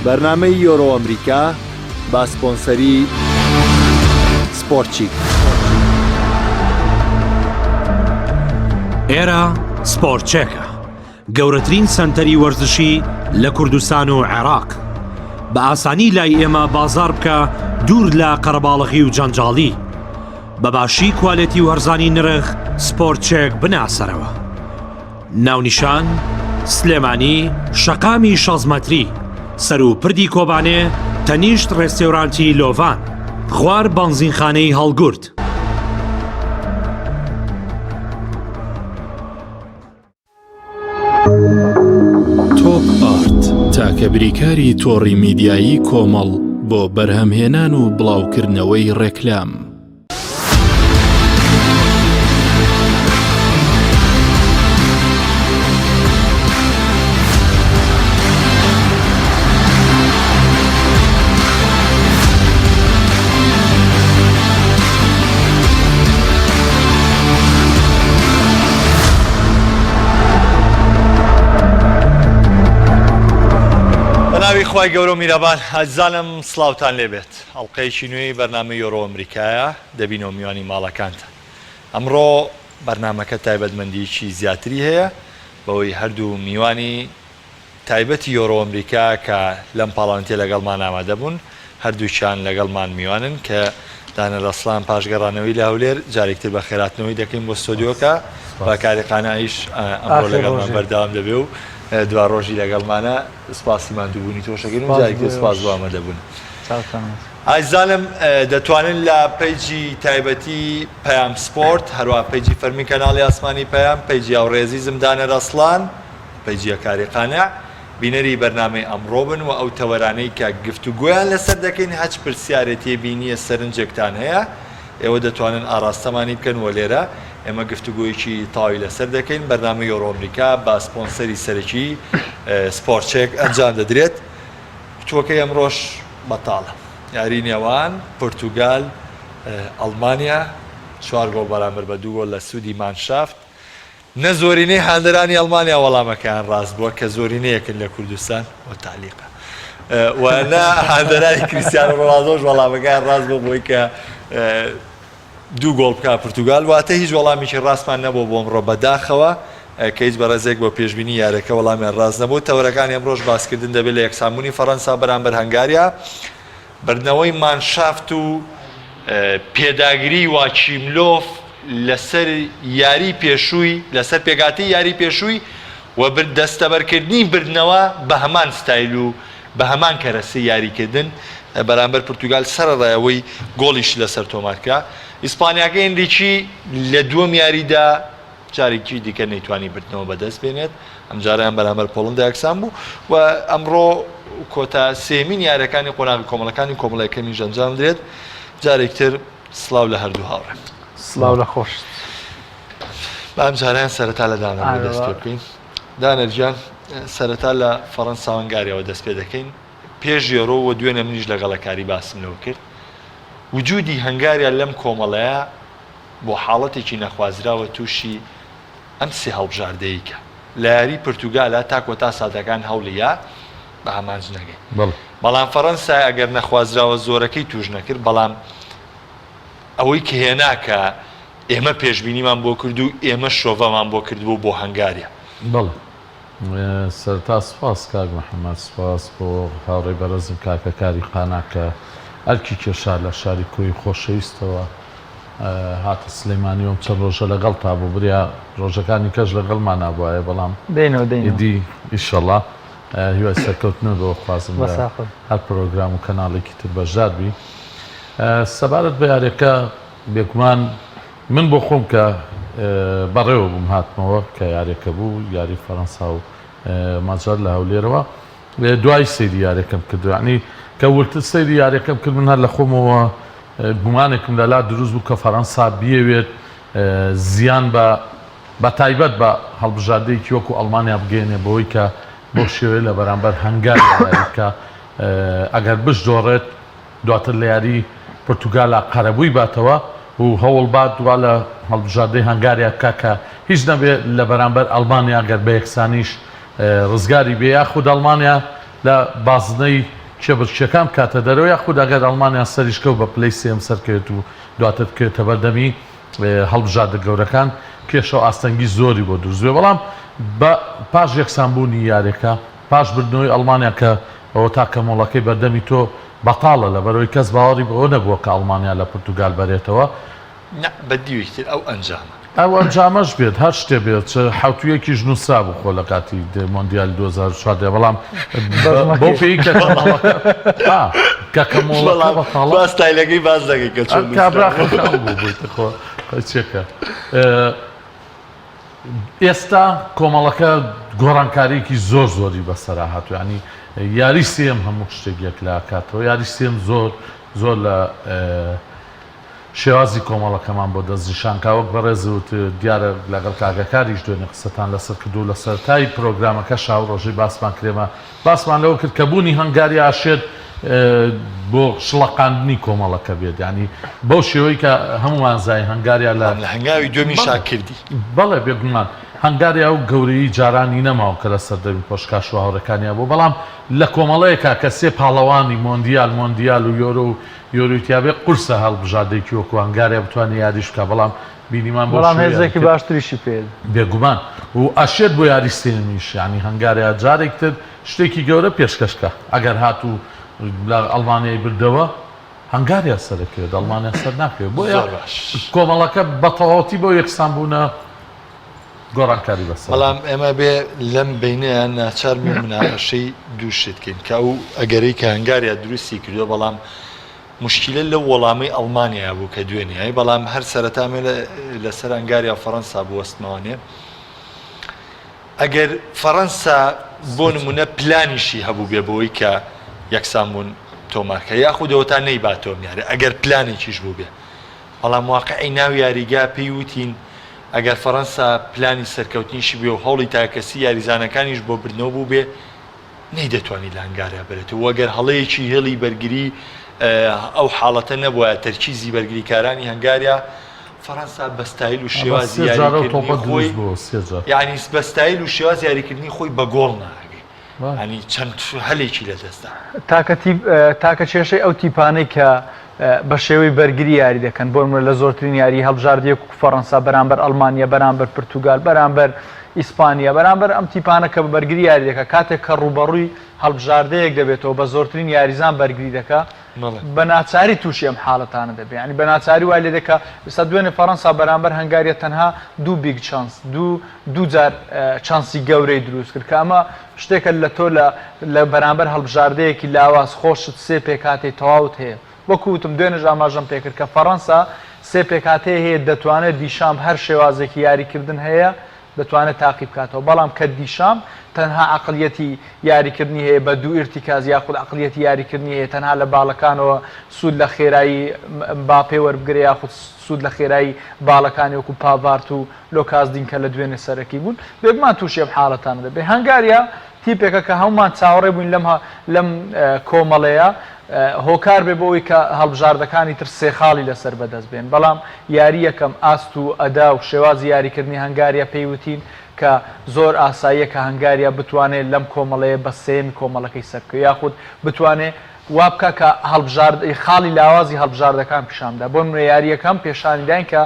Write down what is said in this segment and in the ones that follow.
بەرنامەی یۆرۆ ئەمریکا با سپۆنسەری سپۆرتچیک. ئێرە سپۆرتچێکە، گەورەترین سەنتەری وەرزشی لە کوردستان و عێراق. بە ئاسانی لای ئێمە بازار بکە دوور لە قەرەباڵغی و جەنجاڵی. بەباشی کوالێتی و هەرزانی نرخ سپۆرتچێک بناسەرەوە. ناونیشان سلێمانی شەقامی 16 مەتری، سەر و پردی کۆبانێ، تەنیشت ڕێستێورانتی لۆڤان، خوار بەنزینخانەی هەڵگورد. تۆپ ئارت تاکە بریکاری تۆڕی میدیایی کۆمەڵ بۆ بەرهەمهێنان و بڵاوکردنەوەی ڕێکلام. خی گەورە و میرەبان، ئەزانم سڵاوتان لێبێت. ئەڵلقەیەکی نوێی بەرنامەی یۆرۆ ئەمریکایە دەبینەوە میوانی ماڵەکانتە. ئەمڕۆ بەرنامەکە تایبەتمەندیی زیاتری هەیە بەوەی هەردوو میوانی تایبەتی یۆرۆ ئەمریکا کە لەم پاڵانتێ لەگەڵمان ئامادە بوون، هەردووچیان لەگەڵمان میوانن کە دانە ڕەسڵان پاشگەڕانەوەی لە هەولێر جارێکتر بە خێراتنەوەی دەکەین بۆ ستۆدیۆکە باکارێقانایش ئەمڕۆ لەگەڵمان بەردەوام دەبێ و دوا ڕۆژی لەگەڵمانە سپاسی ماندووبوونی تۆشەکەین و جارێکتر سپاس بۆ ئامادەبوون. ئایزانم دەتوانن لە پەیجی تایبەتی پەیام سپۆرت، هەروە پەیجی فەرمی کەناڵی ئاسمانی پەیام، پەیجی هاوڕێزیزم دانە ڕەسڵان، پەیجی یەکاریقانە بینەری بەرنامەی ئەمڕۆ بن و ئەو تەوەرانەی کە گفتوگۆیان لەسەر دەکەین هەچ پرسیارێتی بینیە سەرنجێکتان هەیە ئێوە دەتوانن ئاراستەمانی بکەن وە لێرە ئێمە گفتوگۆیەکی تاوی لەسەر دەکەین. بەرنامەی یۆرۆ ئەمریکا با سپۆنسەری سەرەکی سپۆرتچێک ئەنجام دەدرێت. چۆکەی ئەمڕۆژ بەتاڵە، یاری نێوان پورتوگال ئەڵمانیا 4 گۆڵ بەرامبەر بە 2 گۆڵ لە سوودی مانشافت. نە زۆرینەی هاندەرانی ئەڵمانیا وەڵامەکەیان ڕاست بووە کە زۆرینەیەکن لە کوردستان و تالیقە، وانە هاندەرانی کریستیانۆ ڕۆناڵدۆش وەڵامەکەیان ڕاست بوو بۆی کە 2 گۆڵ بکە پورتوگال، واتە هیچ وەڵامیکی ڕاستمان نەبوو بۆ ئەمڕۆ بەداخەوە کە هیچ بەڕێزێک بۆ پێشبینی یارەکە وەڵامیان ڕاست نەبوو. تەوەرەکانی ئەمڕۆژ باسکردن دەبێت لە یەکسانبوونی فەڕەنسا بەرامبەر هەنگاریا، بردنەوەی مانشافت و پێداگیری واچیملۆف لەسەر یاری پێشووی، لەسەر پێگاتی یاری پێشووی و دەستەبەرکردنی بردنەوە بە هەمان ستایل و بە هەمان کەرەسی یاریکردن بەرامبەر پورتوگال سەرڕایەوەی گۆڵیش لەسەر تۆمارکە. ئیسپانیاکە هێندێکی لە دووەم یاریدا جارێکی دیکە نەیتوانی بردنەوە بەدەست بێنێت، ئەم جاریان بەرامبەر پۆڵندا یەکسان بوو و ئەمڕۆ کۆتا سێمین یاریەکانی قۆناغی کۆمەڵەکانی کۆمەڵەکەمی ئەنجام درێت. جارێکتر سڵاو لە هەردوو هاوڕێ. سڵاو لە خۆش. ئەم جاریان سەرەتا لە دانەر دەست پێ بکەین. دانەرجیان سەرەتا لە فەڕەنسا و هەنگاریەوە دەست پێ دەکەین. پێش یۆرۆ و دوێنێ منیش لەگەڵەکاری باسم لەوە کرد. وجودی هەنگاریا لەم کۆمەڵەیە بۆ حاڵەتێکی نەخوازراوە تووشی ئەم سێ هەڵبژاردەیەکە لە یاری پورتوگالە تاکۆ تا سادەکان هەوڵیە بە ئامانج نەگەین. بەڵام فەڕەنسا ئەگەر نەخوازراوە زۆرەکەی توش نەکرد، بەڵام ئەوەی کە هێنا کە ئێمە پێشبینیمان بۆ کرد و ئێمە شۆڤەمان بۆ کردبوو بۆ هەنگاریا. بەڵێ سەرتا سپاس کاک محەممەد، سپاس بۆ هاوڕێی بەرەزم کاکەکاری قاناکە ئەرکی کێشا لە شاری کۆی خۆشەویستەوە هاتە سلەیمانیەوە چەند ڕۆژە لەگەڵ تا بوو بریا ڕۆژەکانی کەش لەگەڵمان نابواە، بەڵام دێنەوەدی ئیشەڵا هیوای سەرکەوتنەوە بۆ خوازم هەر پرۆگرام و کەناڵێکی تر بەژار بی. سەبارەت بە یاریەکە بێگومان من بۆ خۆم کە بەڕێوە بووم هاتمەوە کە یاریەکە بوو، یاری فەڕەنسا و ماجار لە هەولێرەوە دوای سەیری یاریەکەم کردو، یعنی کە ورتر سەیری یاریەکەم کرد من هەر لە خۆمەوە گومانێکم لەلا دروست بوو کە فەڕەنسا بیەوێت زیان بە تایبەت بە هەڵبژاردەیەکی وەکو ئەڵمانیا بگەێنێ بەوەی کە بۆ شێوەیە لە بەرامبەر هەنگاری یاریکە ئەگەر بشدۆڕێت دواتر لە یاری پورتوگالا قەرەبووی باتەوە و هەوڵ بات دوا لە هەڵبژاردەی هەنگاریا بکە کە هیچ نەبێت لە بەرامبەر ئەڵمانیا گەر بە یەکسانیش ڕزگاری بێ، یاخود ئەڵمانیا لە بازنەی کێبرچەکان کاتە دەرەوە یاخود ئەگەر ئەڵمانیا سەریشکە و بە پلەی سێم سەرکەوێت و دواتر بکەوێتە بەردەمی هەڵبژاردە گەورەکان کێشە و ئاستەنگی زۆری بۆ دروستێ بەڵام پاش یەکسانبوونی یاریەکە پاش بردنەوەی ئەڵمانیا کە ئەوە تا کەمەڵەکەی بەردەمی تۆ بەتاڵە لە بەرەوەی کەس باوەڕی بەوە نەبووە کە ئەڵمانیا لە پورتوگال بەرێتەوە بەدیویتر ئەو ئەنجامە ئەو ئەنجامەش بێت هەر شتێ بێت حوتویەکی ژنووسرا بوو خۆ لە کاتی مۆندیال 2004 بەڵام بۆ پێی کە باستایلەکەی باز دەکەی کە چێکە ئێستا کۆمەڵەکە گۆڕانکاریەکی زۆر زۆری بەسەرا هاتوو ینی یاری سێم هەموو شتێک یەک لە کاتەوە یاری سێم زۆر لە شێوازی کۆمەڵەکەمان بۆ دەستنیشانکاوەک بەڕێزوت دیارە لەگەڵ کاگەکاریش دوێنێ قسەتان لەسەر کردو لە سەرتای پرۆگرامەکە شاو ڕۆژەی باسمان کرێمە باسمان لەوە کرد کە بوونی هەنگاری ئاشێت بۆ شڵەقاندنی کۆمەڵەکە بێت ینی بەو شێوەی کە هەمومان زای هەنگاریا لە هەنگاوی دوێمی شاکردی بەڵێ بێگومان هەنگاریا و گەورەی جارانی نەماوە کە لە سەردەمی پۆشکاش و هاوڕەکانیا بوو بەڵام لە کۆمەڵەیەکە کە سێ پاڵەوانی مۆندیال و یۆرۆ و یۆروتیابێ قورسە هەڵبژاردەیەکی وەکو هەنگاریا بتوانێت یاریش بکە بەڵام بینیمان بەڵام هێزێکی باشتریشی پێ بێگومان و ئاشێت بۆ یاری سێمیش ینی هەنگاریا جارێکتر شتێکی گەورە پێشکەشکە ئەگەر هاتوو لە ئەڵمانیای بردەوە هەنگاریا سەرەکەوێت ئەڵمانیا سەر ناکەوێت بۆ کۆمەڵەکە بەتەواوەتی بۆ یەکسانبوونە گۆڕانکاری بەسەر بەڵام ئێمە بێ لەم بینەیە ناچار مناقەشەی دوو شتکەین کە ئەو ئەگەرەی کە هەنگاریا دروستی کردووە بەڵام مشکلە لە وەڵامی ئەڵمانیا بوو کە دوێنێ بەڵام هەر سەرەتامێ لەسەر هەنگاریا فەڕەنسا بوەستمەوانێ ئەگەر فەڕەنسا بۆ نمونە پلانیشی هەبوو بێ بۆی کە یەکسانبوون تۆمارکە یاخودەوە تا نەیباتۆم یارە ئەگەر پلانێکیش بوو بێ بەڵام واقعی ناو یاریگا پێی وتین ئەگەر فەڕەنسا پلانی سەرکەوتنیشی بێ و هەوڵی تاکەسی یاریزانەکانیش بۆ بردنەوە بوو بێ نەیدەتوانی لە هەنگاریا بێتەوە وەگەر هەڵەیەکی هێڵی بەرگری ئەو حاڵەتە نەبووە تەرکیزی بەرگریکارانی هەنگاریا فەڕەنسا بەستایل و شێوازی یاریکردنی خۆی یعنی بەستایل و شێواز یاریکردنی خۆی بە گۆڵ ناگەی ینی چەند هەلێکی لە دەستدا تاکە کێشەی ئەو تیپانەی کە بە شێوەی بەرگری یاری دەکەن بۆ لە زۆرترین یاری هەڵبژاردیەک و فەڕەنسا بەرامبەر ئەڵمانیا بەرامبەر پورتوگال بەرامبەر ئیسپانیا بەرامبەر ئەم تیپانە کە بە بەرگری یاری دەکە کاتێک کە ڕوبەڕووی هەڵبژاردەیەک دەبێتەوە بە زۆرترین یاریزان بەرگری دەکە بە ناچاری تووشی ئەم حاڵەتانە دەبێت ینی بە ناچاری وای لێ دەکە ئێستا دوێنێ فەڕەنسا بەرامبەر هەنگاریە تەنها دوو بیگ چانس دوو جار چانسی گەورەی دروست کرد کە ئەمە شتێکە لە تۆ لە بەرامبەر هەڵبژاردەیەکی لاواز خۆشت سێ پێکاتی تەواوت هەیە وەکوتم دوێنێ ئاماژەم پێکرد کە فەڕەنسا سێ پێکاتەیە هەیە دەتوانێت دیشام هەر شێوازێکی یاریکردن هەیە دەتوانێت تاقی بکاتەوە بەڵام کە دیشام تەنها عقلیەتی یاریکردنی هەیە بە دوو ئرتیکاز یاخود عقلیەتی یاریکردنی هەیە تەنها لە باڵەکانەوە سوود لە خێرایی باپێ وەربگرێ یاخود سوود لە خێرایی باڵەکانی وەکو پاڤارت و لۆکازدین کە لە دوێنێ سەرەکی بوون بێگومان تووشی ئەم حاڵەتانە دەبێت هەنگاریا تیپێکە کە هەمومان چاوەڕێ بووین لەم کۆمەڵەیە هۆکار بێ بۆەوەی کە هەڵبژاردەکانی تر سێخاڵی لەسەر بەدەست بێن بەڵام یاری یەکەم ئاست و ئەدا و شێوازی یاریکردنی هەنگاریا پێیوتین کە زۆر ئاساییە کە هەنگاریا بتوانێت لەم کۆمەڵەیە بە سێمی کۆمەڵەکەی سەرکە یاخود بتوانێت وا بکە کە خاڵی لاوازی هەڵبژاردەکان پیشاندا بۆ منە یاریەکەم پێشانیدان کە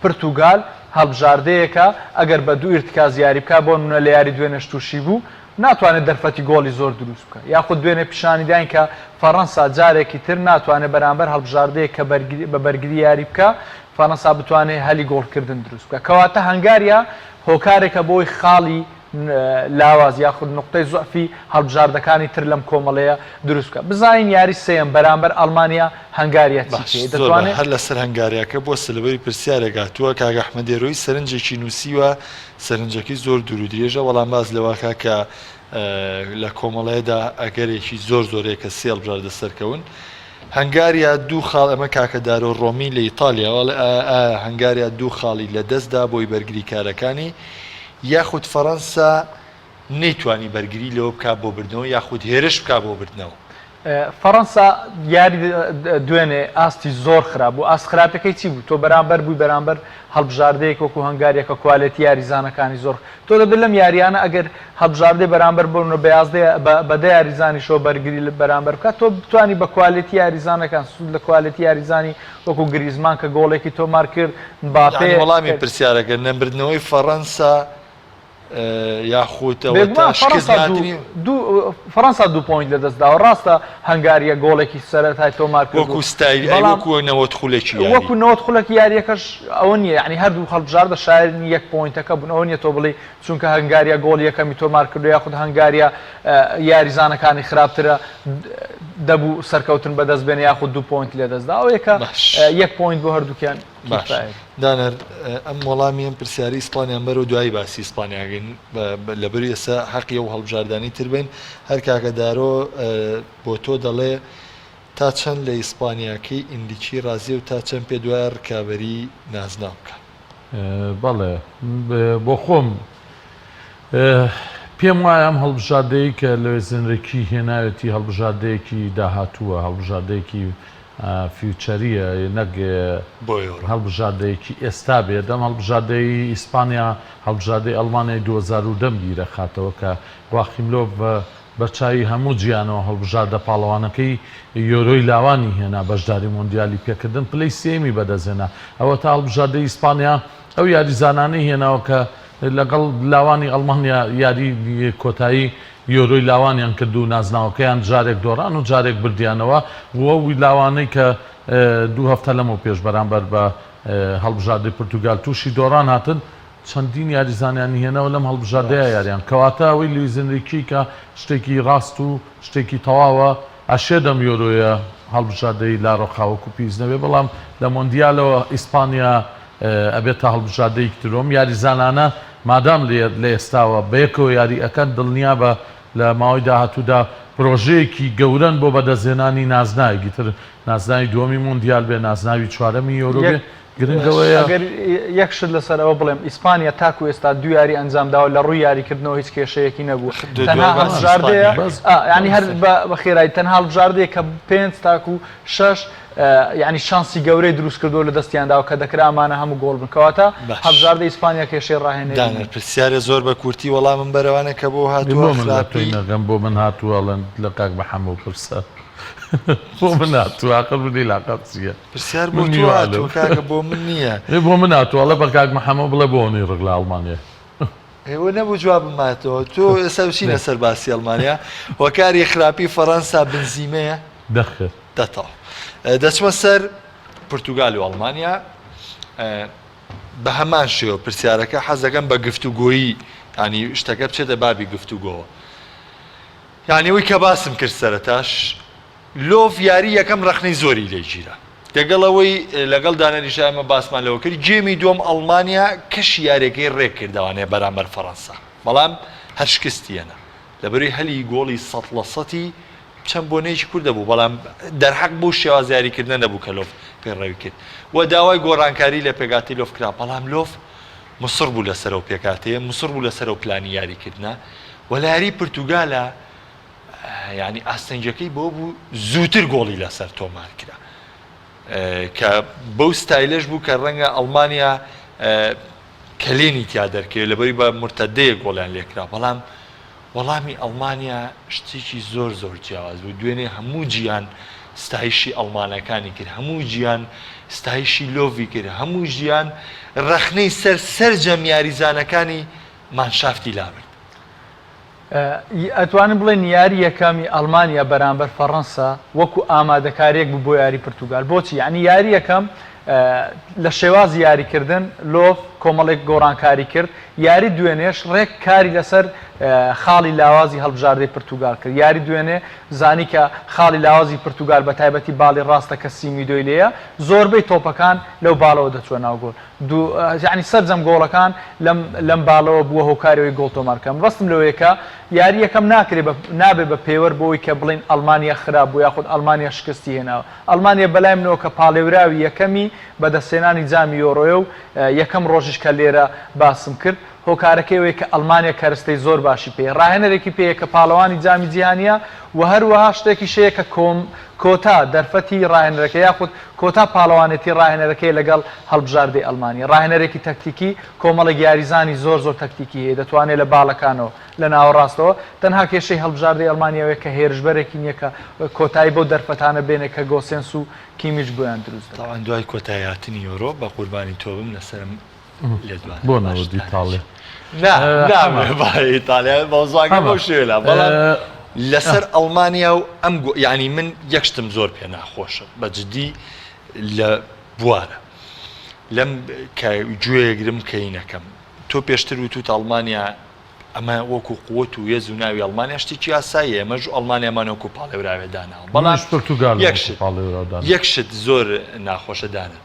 پورتوگال هەڵبژاردەیەکە ئەگەر بە دوو ئرتکاز یاری بکە بۆ منە لە یاری دوێنێش تووشی بوو ناتوانێت دەرفەتی گۆڵی زۆر دروست بکە یاخود دوێنێ پیشانیدان کە فەڕەنسا جارێکی تر ناتوانێت بەرامبەر هەڵبژاردەیە کە بە بەرگری یاری بکە فەڕەنسا بتوانێت هەلی گۆڵکردن دروست بکە کەواتە هەنگاریا هۆکارێکە بۆی خاڵی لاواز یاخود نقطەی زۆفی هەڵبژاردەکانی تر لەم کۆمەڵەیە دروست بکە بزانین یاری سێم بەرامبەر ئەڵمانیا هەنگاریا دەتوانێت هەر لەسەر هەنگاریاکە بۆ سلەبەری پرسیارێگاتووە کاگە ئەحمەدێرۆی سەرنجێکی نووسیوە سەرنجەکەی زۆر دوور و درێژە وەڵام باز لەواکە کە لە کۆمەڵەیەدا ئەگەرێکی زۆر زۆرێکە سێ هەڵبژاردە سەرکەون هەنگاریا دوو خاڵ ئەمە کاکەدار و ڕۆمی لە ئیتالیا هەنگاریا دوو خاڵی لە دەستدا بۆی بەرگری کارەکانی یاخود فەڕەنسا نەیتوانی بەرگری لەوە بکات بۆ بردنەوە یاخود هێرش بکات بۆ بردنەوە فەڕەنسا یاری دوێنێ ئاستی زۆر خراپ بوو. ئاست خراپەکەی چی بوو؟ تۆ بەرامبەر بووی بەرامبەر هەڵبژاردەیەک وەکو هەنگاریەکە کوالیتی یاریزانەکانی زۆر. تۆ دەبێت لەم یاریانە ئەگەر هەڵبژاردەی بەرامبەر بوونە بەدە یاریزانی شۆ بەرگری بەرامبەر بکات، تۆ بتوانی بە کوالیتی یاریزانەکان سود لە کوالیتی یاریزانی وەکو گریزمان کە گۆڵێکی تۆمار کرد مباپێ. وەڵامی پرسیارەکە نەمبردنەوەی فەڕەنسا یاخوتەوە فەڕەنسا 2 پۆینت لەدەستداوە. ڕاستە هەنگاریە گۆڵێکی سەرەتای تۆمار کرد وەکو ستایلی وەکو نەوەت خولێکی وەکو نەوەت خولەکی یاریەکەش ئەوە نییە، یعنی هەردوو هەڵبژاردە شایرنی 1 پۆینتەکە بوون. ئەوە نیە تۆ بڵێ چونکە هەنگاریە گۆڵ یەکەمی تۆمار کردو یاخود هەنگاریە یاریزانەکانی خراپترە دەبوو سەرکەوتن بەدەست بێنێ یاخود 2 پۆینت لێدەستدا. ئەوەیەکە 1 پۆینت بۆ هەردووکیان. دانەر ئەم وەڵامی ئەم پرسیاری ئیسپانیان بەرەوە دوایی باسی ئیسپانیاگەین لەبەری ئێستا حەقی و هەڵبژاردانی تر بین. هەر کاکەدارۆ بۆ تۆ دەڵێ تا چەند لە ئیسپانیاکەی ئیندیچی ڕازی و تا چەند پێ دوای ڕکابەری نازنا بکە. بەڵێ بۆ خۆم پێم وایە ئەم هەڵبژاردەیە کە لەوێ زنرێکی هێناوێتی هەڵبژاردەیەکی داهاتووە، هەڵبژاردەیەکی فیوچەریە نەک هەڵبژاردەیەکی ئێستا بێت. ئەم هەڵبژاردەی ئیسپانیا هەڵبژاردەی ئەڵمانیای 2010 بیرە خاتەوە کە گواخیملۆڤ بەرچاوی هەموو جیانەوە هەڵبژاردە پاڵەوانەکەی یۆرۆی لاوانی هێنا بەشداری مۆندیالی پێکردن پلەی سێمی بەدەستهێنا. ئەوە تا هەڵبژاردەی ئیسپانیا ئەو یاریزانانەی هێناوە کە لەگەڵ لاوانی ئەڵمانیا یاری کۆتایی یۆرۆی لاوانیان کردو و نازناوەکەیان جارێک دۆڕان و جارێک بردیانەوە وەوی لاوانەی کە 2 هەفتە لەمەوە پێش بەرامبەر بە هەڵبژاردەی پورتوگال تووشی دۆڕان هاتن چەندین یاریزانیانی هێنەوە لەم هەڵبژاردەیە یاریان کەواتە ئەوەی لویزنریکی کە شتێکی ڕاست و شتێکی تەواوە ئەشێ دەم یۆرۆیە هەڵبژاردەی لاڕۆخاوەکو پیسنەوێ. بەڵام لە مۆندیالەوە ئیسپانیا ئەبێتە هەڵبژاردەیەکی ترۆم یاریزانانە مادام لە ئێستاوە بەیەکەوە یاری ئەەکەن دڵنیا بە لە ماوەی داهاتوودا پرۆژەیەکی گەورەن بۆ بەدەستهێنانی نازناوێکی تر نازناوی دووەمی مۆندیال بێ نازناوی چوارەمی یۆرۆ بێ گرنگەوەیە. ئەگەر یەکشت لەسەرەوە بڵێم ئیسپانیا تاکو ئێستا 2 یاری ئەنجامداوە لە ڕووی یاریکردنەوە هیچ کێشەیەکی نەبوو. تەنها هەڵبژاردەیە ینی هەر بە خێرایی تەنها هەڵبژاردەیە کە 5 تاکو 6 ینی شانسی گەورەی دروست کردو لە دەستیانداوە کە دەکرا ئەمانە هەموو گۆڵ بن. کەواتە هەڵبژاردە ئیسپانیا کێشەی ڕاهێنێت. پرسیارە زۆر بە کورتی وەڵامم بەرەوانە کە بۆ هاتووەگەم بۆ من هاتووەڵەن لە کاک بە هەموو پرسە بۆ من هاتووە عقل بدەی لاقەت چییە پرسیار بۆ تۆ کاکە بۆ من نییە بۆ من هاتووەڵە بە کاک محەممەد بڵێ بۆنی ڕگ لە ئەڵمانیا ئێوە نەبوو جوابم ماتەوە. تۆ ئێستا بچینە سەر باسی ئەڵمانیا وەکاری خراپی فەڕەنسا بنزیمەیە دەخێت دەتەوە. دەچمە سەر پورتوگال و ئەڵمانیا بە هەمان شێوە پرسیارەکە حەزەکەم بە گفتوگۆیی ینی شتەکە بچێتە بابی گفتوگۆوە. یعنی ئەوەی کە باسم کرد سەرەتاش لۆڤ یاری یەکەم ڕەخنەی زۆری لێگیرە دەگەڵەوەی لەگەڵ دانەنیشایمە باسمان لەوە کرد. گێمی دووەم ئەڵمانیا کەشی یاریەکەی ڕێک کردوانەیە بەرامبەر فەڕەنسا بەڵام هەر شکستیەنە لەبەری هەلی گۆڵی 100% چەند بۆنەیەکی کورد دەبوو بەڵام دەرحەق بوو شێواز یاریکردن نەبوو کە لۆڤ پێڕەوی کرد و داوای گۆڕانکاری لە پێگاتی لۆڤ کرا بەڵام لۆڤ مسڕ بوو لەسەرەوە پێکاتەیە مسڕ بوو لەسەرەوە پلانی یاریکردنە و لە یاری پورتوگالە ینی ئاستەنجەکەی بۆ بوو زووتر گۆڵی لەسەر تۆمار کرا کە بەو ستایلەش بوو کە ڕەنگە ئەڵمانیا کەلێنی تیا دەرکەوێت لەبەری بە مرتەدەیە گۆڵیان لێکرا بەڵام وەڵامی ئەڵمانیا شتێکی زۆر زۆر جیاواز بوو. دوێنێ هەموو گیان ستایشی ئەڵمانەکانی کرد هەموو گیان ستایشی لۆڤی کرد هەموو ژیان ڕەخنەی سەرجەم یاریزانەکانی مانشافتی لابرد. ئەتوانم بڵێن یاری یەکەمی ئەڵمانیا بەرامبەر فەڕەنسا وەکو ئامادەکاریەک بوو بۆ یاری پورتوگال. بۆچی ینی یاری یەکەم لە شێوازی یاریکردن لۆڤ کۆمەڵێک گۆڕانکاری کرد. یاری دوێنێش ڕێک کاری لەسەر خاڵی لاوازی هەڵبژاردەی پورتوگال کرد. یاری دوێنێ زانی کە خاڵی لاوازی پورتوگال بە تایبەتی باڵی ڕاستە کە سیمی دۆی لێیە زۆربەی تۆپەکان لەو باڵەوە دەچوە ناو گۆڵ. ینی سەرجەم گۆڵەکان لەم باڵەوە بووە هۆکاریەوەی گۆڵ تۆمارکەم. ڕستم لەوەیەکە یاری یەکەم نابێت بە پێوەەر بۆی کە بڵین ئەڵمانیا خراپ بوو یاخود ئەڵمانیا شکستی هێناوە. ئەڵمانیا بەلای منەوە کە پاڵێوراوی یەکەمی بەدەستێنانی جامی یۆڕۆیە و یەکەم ڕۆژش کە لێرە باسم کرد هۆکارەکەیەوەی کە ئەلمانیا کەرستەی زۆر باشی پێ ڕاهێنەرێکی پێەیە کە پاڵەوانی جامی جیهانیە و هەروەها شتێکی شەیە کە کۆتا دەرفەتی ڕاهێنەرەکە یاخود کۆتا پاڵەوانێتی ڕاهێنەرەکەی لەگەڵ هەڵبژاردەی ئەلمانیا ڕاهێنەرێکی تەکتیکی کۆمەڵی یاریزانی زۆر تەکتیکی هەیە دەتوانێت لە باڵەکانەوە لە ناوەڕاستەوە تەنها کێشەی هەڵبژاردەی ئەلمانیاوەیە کە هێرشبەرێکی نییە کە کۆتایی بۆ دەرفەتانە بێنێ کە گۆسێنس و کیمیش بۆیان دروست تاوان دوای کۆتاییاتنی یۆرۆ بە قوربانی تۆ بم لەسرم لێدوان بۆ نەوە دیتاڵێ ئیتالیا بەزانگە بۆ شێلا بەڵام لەسەر ئەڵمانیا و ئەم ینی من یەکشتم زۆر پێ ناخۆشە بەجددی لە بوارە لەم گوێگرم کەینەکەم تۆ پێشتر و توت ئەڵمانیا ئەمە وەکو قوت و یەز و ناوی ئەڵمانیا شتێکی یاساییە ئەمەژ ئەڵمانیامانەوەکو پاڵێوراوێدانەوە بەڵام پرتوگال یەکشت زۆر ناخۆشەدانن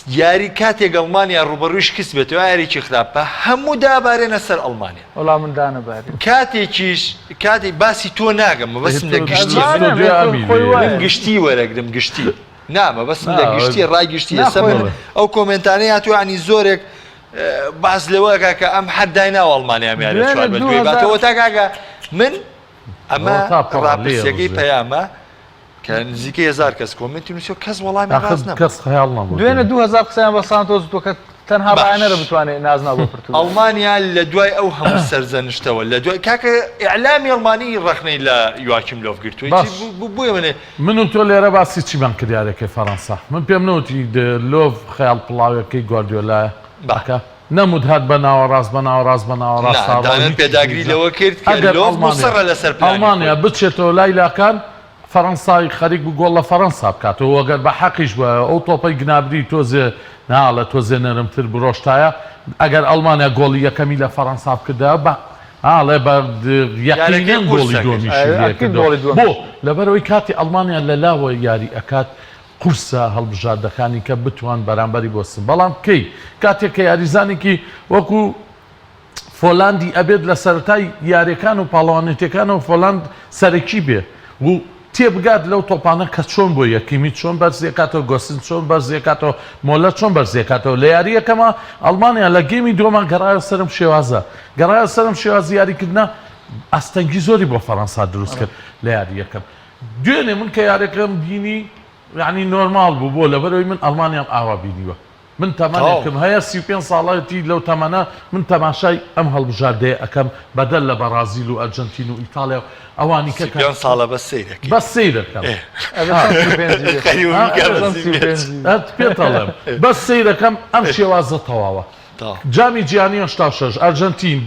یاری کاتێک ئەڵمانیا ڕوبەڕوویش کەس بێتەوە یاریی خراپە هەموو دابارێنە سەر ئەڵمانیا وەڵام مندانە باری کاتێکیش کاتی باسی تۆ ناگەم بەسم لە گشتی گشتی وەرەگرم گشتی نامە بەسم لە گشتی ڕای گشتی ئێستا ئەو کۆمنتانەی هاتووە عنی زۆرێک باز لەوەکە کە ئەم حەدای ناو ئەڵمانیا میارێت چوار بەدوێ باتەوە تا کاکە من ئەمە ڕاپرسیەکەی پەیامە کە نزیکەی 1000 کەس کۆمنتی نووسیەوە کەس وەڵامی ڕاست نەبوو کەس خەیاڵ نەبوو دوێنە 2000 قسەیان بە سانتۆز تۆکە تەنها ڕایەنەرە بتوانێت نازنا بۆ پرتوگال ئەڵمانیا لە دوای ئەو هەموو سەرزەنشتەوە لە دوای کاکە ئیعلامی ئەڵمانی ڕخنەی لە یواکیم لۆف گرتووی بووە منێ من و تۆ لێرە باسی چیمان کردیارەکەی فەڕەنسا من پێم نەوتی لۆڤ خەیاڵ پڵاوەکەی گواردیۆلایە باکە نەمود هات بە ناوەڕاست بە ناوەڕاست بە ناوەڕاست پێداگری لەوە کرد سەر لەسەر ئەڵمانیا بچێتەوە لایلاکان فەڕەنسای خەریک بوو گۆڵ لە فەڕەنسا بکاتەوە ئەگەر بە حەقیش بە ئەو تۆپەی گنابری تۆزێ ناڵە تۆزێ نەرمتر بڕۆشتایە ئەگەر ئەڵمانیا گۆڵی یەکەمی لە فەڕەنسا بکردا بە ئاڵێ بە یەقینەن گۆڵی دۆمیشی بۆ لەبەرەوەی کاتی ئەڵمانیا لە لاوە یاری ئەکات قورسە هەڵبژاردەکانی کە بتوان بەرامبەری بۆسن بەڵام کەی کاتێک کە یاریزانێکی وەکو فۆلاندی ئەبێت لە سەرەتای یاریەکان و پاڵەوانێتەکان و فۆلاند سەرەکی بێ و تێبگات لەو تۆپانە کە چۆن بۆ یەکیمی چۆن بەرزیەکاتەوە گۆسن چۆن بەرزیەکاتەوە مۆلە چۆن بەرزیەکاتەوە لە یاریەکەمە ئەڵمانیا لە گێمی دووەمان گەڕایە سەرم شێوازە گەڕایە سەرم شێوازی یاریکردنا ئەستەنگی زۆری بۆ فەڕەنسا دروست کرد لە یاریەکەم دوێنێ من کە یاریەکەم بینی یعنی نۆرمال بوو بۆ لەبەرەوەی من ئەڵمانیام ئاوا بینیوە من تەمانێکم هەیە 35 ساڵەتی لەو تەمەنە من تەماشای ئەم هەڵبژاردەیە ئەەکەم بەدەل لە بەرازیل و ئەرجەنتین و ئیتالیا و ئەوانی کە ساڵە بە سەیرەکەم پێڵم بەس سەیرەکەم ئەم شێوازە تەواوە جامی جیهانی 86 ئەرجەنتین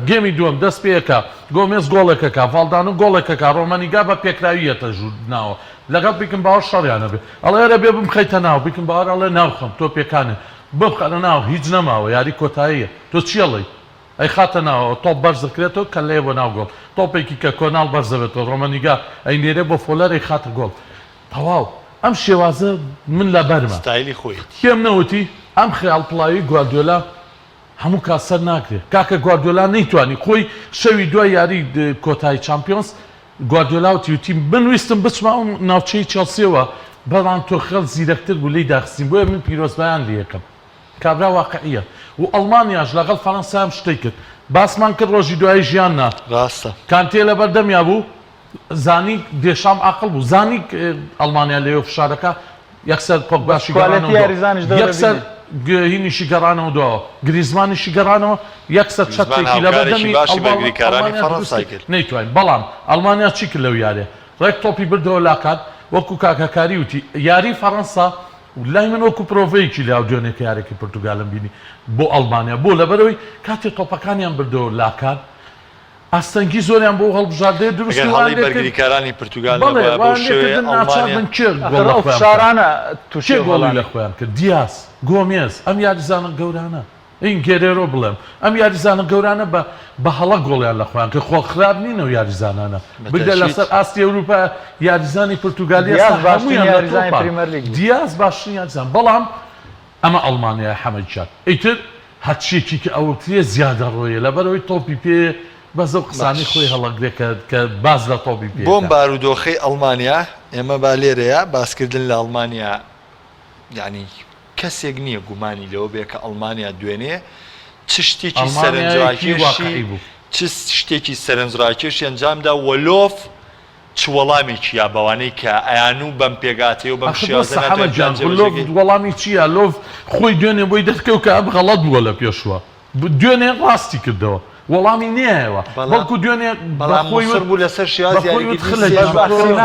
گێمی دووەم دەست پێەکە گۆمێز گۆڵێکەکە ڤالدان و گۆڵێکەکە ڕۆمەنیگا بە پێکراویەتە ژوورناوە لەگەڵ بیکم باوە شەڕیانە بێ ئەڵێرە بێ بمخەیتە ناو بیکم باوەڕ ئەڵێ ناوخەم تۆ پێکانێ ببخەنە ناو هیچ نەماوە یاری کۆتاییە تۆ چیەڵی ئەی خاتە ناوە تۆپ بەرز دەکرێتەوە کە لێ بۆ ناو گۆڵ تۆپێکی کە کۆناڵ بەرزەبێتەوە ڕۆمەنیگا ئەی نێرێ بۆ فۆلەرێک خاتە گۆڵ تەواو ئەم شێوازە من لە بەرمە ستایلی خۆی کێم نەوتی ئەم خەیاڵ پڵاوی گواردیۆلا هەموو کاسەر ناکرێت کاکە گواردیۆلا نەیتوانی خۆی شەوی دوای یاری کۆتایی چامپیۆنس گواردیۆلاوتی وتی بنویستم بچمە ئەو ناوچەی چێلسیەوە بەڵام تۆ خەڵ زیرەکتر بوو لی داخستین بۆیە من پیرۆزبایان لێ یەکەم کابرا واقعیە و ئەڵمانیاش لەگەڵ فەڕەنسا هم شتێک کرد باسمان کرد ڕۆژی دوای ژیاننا ڕاستە کانتێ لە بەردەمیا بوو زانی دێشام عاقڵ بوو زانی ئەڵمانیا لێوە فشارەکە یەکسەر پۆگباشی یەکسەر هینیشی گەڕانەوە دووە گریزمانیشی گەڕانەوە یەکسەر چەتێکی لە بەردەمی نەیتوانین بەڵام ئەڵمانیا چی کرد لەو یارێ ڕێک تۆپی بردەوە لاکات وەکو کاکەکاری وتی یاری فەڕەنسا لای من وەکو پرۆڤەیەکی لە ئەودێنێکە یارێکی پرتوگالم بینی بۆ ئەڵمانیا بۆ لەبەرەوەی کاتێک تۆپەکانیان بردەوە لاکات ئەستەنگی زۆریان بۆ هەڵبژاردەیە دروست بەرگریکارانی پرتوگال شارانە تووشێ گۆڵی لە خۆیان کرد دیاس گۆمێز ئەم یاریزانە گەورانە این گێرێرۆ بڵێم ئەم یاریزانە گەورانە بە هەڵە گۆڵیان لە خۆیان کە خۆ خراپ نینەوە یاریزانانە بگە لەسەر ئاستی ئەوروپا یاریزانی پرتوگالی دیاز باشترین یاریزان بەڵام ئەمە ئەڵمانیا حەمەدجان ئیتر هەچیەکی کە ئەوترێ زیادە ڕۆیە لەبەرەوەی تۆپی پێ بەزە قسانی خۆی هەڵەگرێکە کە باز لە تۆپی پێ بۆم بارودۆخەی ئەڵمانیا ئێمە با لێرەیە باسکردن لە ئەڵمانیا یعنی کەسێک نییە گومانی لەوە بێ کە ئەڵمانیا دوێنێ چ شتێکی ئەڵمانیایەکی واقعی سەرنجڕاکێشی بوو. چ شتێکی سەرنجڕاکێشی ئەنجامدا وەلۆف چ وەڵامێکی یا بەوانەی کە ئەیان و بەم پێگاتێ و بەم حەمەجان لۆڤ وەڵامی چییە لۆڤ خۆی دوێنێ بۆی دەستکەوت کە ئەم غەڵەت بووە لە پێشوە دوێنێ ڕاستی کردەوە وەڵامی نیایەوە بەڵکو دوێنێ بەڵام بوو لەسەر شێوازی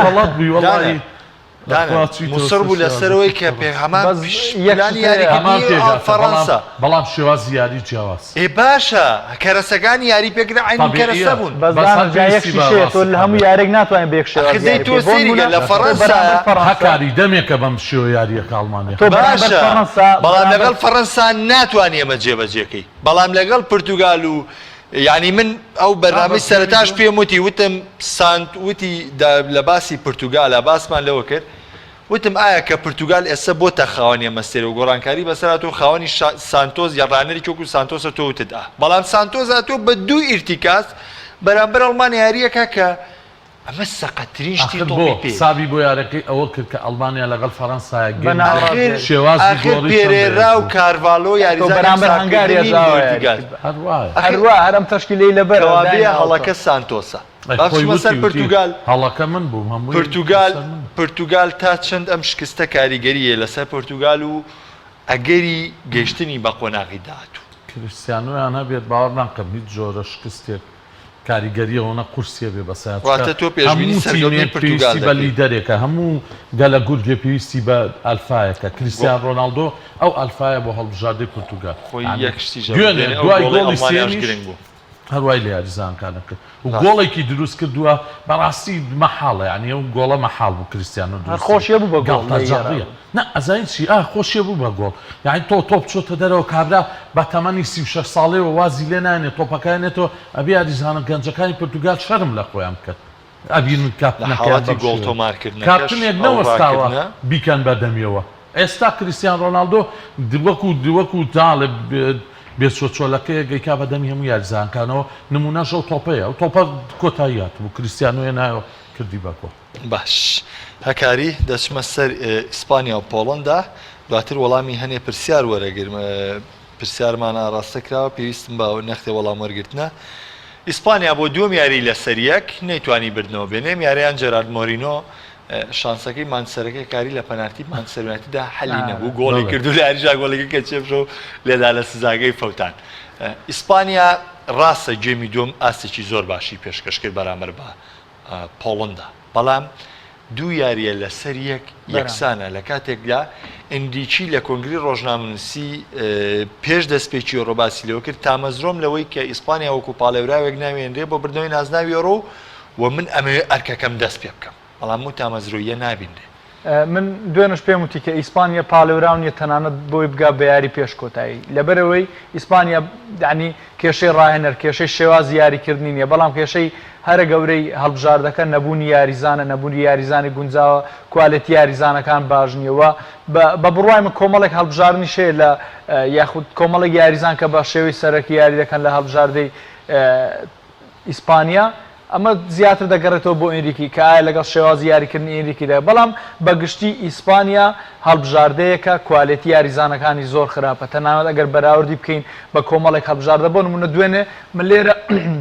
غەڵەت بووی وەڵی مووسڕ بوو لەسەرەوەی کە پێ هەمان فەڕەنسا بەڵام شێوازی یاری جیاواز ئێ باشە کەرەسەکانی یاری پێکرا عینی کەرەسە بوون تۆ لە هەموو یارێک ناتوانین بێک خدەی تۆ سێریگە لە فەڕەنسا هەکاری دەمێکە بەم شێوە یاریەکە ئەڵمانیا باشە بەڵام لەگەڵ فەڕەنسا ناتوانێ ئەمە جێبەجێکەی بەڵام لەگەڵ پورتوگال و یعنی من ئەو بەرنامەی سەرەتاش پێم وتم وتی لە باسی پورتوگالە باسمان لەوە کرد وتم ئایا کە پورتوگال ئێستا بۆتە خاوەنی ئەمەستێرە و گۆڕانکاری بەسەرا تۆ خاوەنی سانتۆز یا ڕانەری کۆکو سانتۆسە تۆ وتت بەڵام سانتۆزا تۆ بە دوو ئیرتیکاس بەرامبەر ئەڵمانی یاریەکە کە ئەمە سەقەترین شتی بۆ سابی بۆ یارەکەی ئەوە کرد کە ئەڵمانیا لەگەڵ فەڕەنسایە ئاخر پێرێرا و کارڤالۆ بەرامبەر هەنگاری هەروە هەرم تەشکیلەی لەبەرەوە هەڵەکە سانتۆسە باشمەسەر پورتوگال هەڵەکە من بووم هەموو پورتوگال تا چەند ئەم شکستە کاریگەریە لەسەر پورتوگال و ئەگەری گەیشتنی بە قۆناغی داهاتوو کریستیانۆیان هەبێت باوەڕ ناکەم هیچ جۆرە شکستێک کاریگەریەوەنە قورسیە بێ بەسات تۆ پێشبینی سەرگەڵی پورتوگال بە لیدەرێکە هەموو گەلە گورگێ پێویستی بە ئەلفایەکە کریستیان ڕۆناڵدۆ ئەو ئەلفایە بۆ هەڵبژاردەی پورتوگال دوای گۆڵی سێمیش هەروای لە یاریزانکانە کرد و گۆڵێکی دروست کردووە بەڕاستی مەحاڵە یعنی ئەو گۆڵە مەحاڵ بوو کریستیانۆ خۆشیە بوو بە گۆڵ نه ئەزانین چی خۆشیە بوو بە گۆڵ یعنی تۆ تۆپ چۆتە دەرەوە کابرا بە تەمەنی 36 ساڵەوە وازی لێ نانێت تۆپەکانێتەوە ئەبێ یاریزانە گەنجەکانی پورتوگال شەرم لە خۆیان بکات ئەبین کاپنەکەی گۆڵتۆمارکردن کارتنێک نەوەستاوە بیکەن بەدەمیەوە ئێستا کریستیان ڕۆناڵدۆ دووەکو تاڵێ بێچۆچۆلەکەی گەیکا بەدەمی هەموو یاریزانکانەوە نمونەش ئەو تۆپەیە ئەو تۆپە کۆتاییات بوو کریستیانۆیە نایەوە کردی بەکۆ باش هەکاری دەچمە سەر ئیسپانیا و پۆڵەندا دواتر وەڵامی هەنێ پرسیار وەرەگرم پرسیارمان ئاڕاستەکراوە پێویستم بە نەختێ وەڵام وەرگرتنە ئیسپانیا بۆ دووەم یاری لە سەریەک نەیتوانی بردنەوە بێنێم یاریان جەرارد مۆرینۆ شانسەکەی مانسەرەکەی کاری لە پەنارتی مانسەرەتیدا حەلی نەبوو گۆڵی کردو لە یاریژا گۆڵێکی کە چێبشە و لێدا لە سزاگەی فەوتان ئیسپانیا ڕاستە گێمی دوم ئاستێکی زۆر باشی پێشکەش کرد بەرامبەر بە پۆڵەندا بەڵام دوو یاریە لە سەر یەکسانە لە کاتێکدا ئەندیچی لە کۆنگری ڕۆژنامەنووسی پێش دەستپێکی ئۆڕۆباسی لەوە کرد تامەزرۆم لەوەی کە ئیسپانیا وەکو پاڵێوراوێک ناوێنرێ بۆ بردنەوەی نازناوی ئۆڕۆ و من ئەمەوێ ئەرکەکەم دەست پێ بکەم بەڵام و تامەزرۆیە نابینێ من دوێنش پێم وتی کە ئیسپانیا پاڵێوراونیە تەنانەت بۆی بگا بە یاری پێشکۆتایی لەبەرەوەی ئیسپانیا دانی کێشەی ڕاهێنەر کێشەی شێوازی یاریکردنی نیە بەڵام کێشەی هەرە گەورەی هەڵبژاردەکە نەبوونی یاریزانە نەبوونی یاریزانی گونجاوە کوالەتی یاریزانەکان باش نیەوە بە بڕوای من کۆمەڵێک هەڵبژاردننی شێ لە یاخود کۆمەڵێک یاریزان کە بە شێوەی سەرەکی یاری دەکەن لە هەڵبژاردەی ئیسپانیا ئەمە زیاتر دەگەڕێتەوە بۆ ئێریکی کە ئایا لەگەڵ شێوازی یاریکردنی ئێریکیدا بەڵام بەگشتی ئیسپانیا هەڵبژاردەیەکە کوالەتی یاریزانەکانی زۆر خراپە تەنانەت ئەگەر بەراوردی بکەین بە کۆمەڵێک هەڵبژاردە بۆ نمونە دوێنێ من لێرە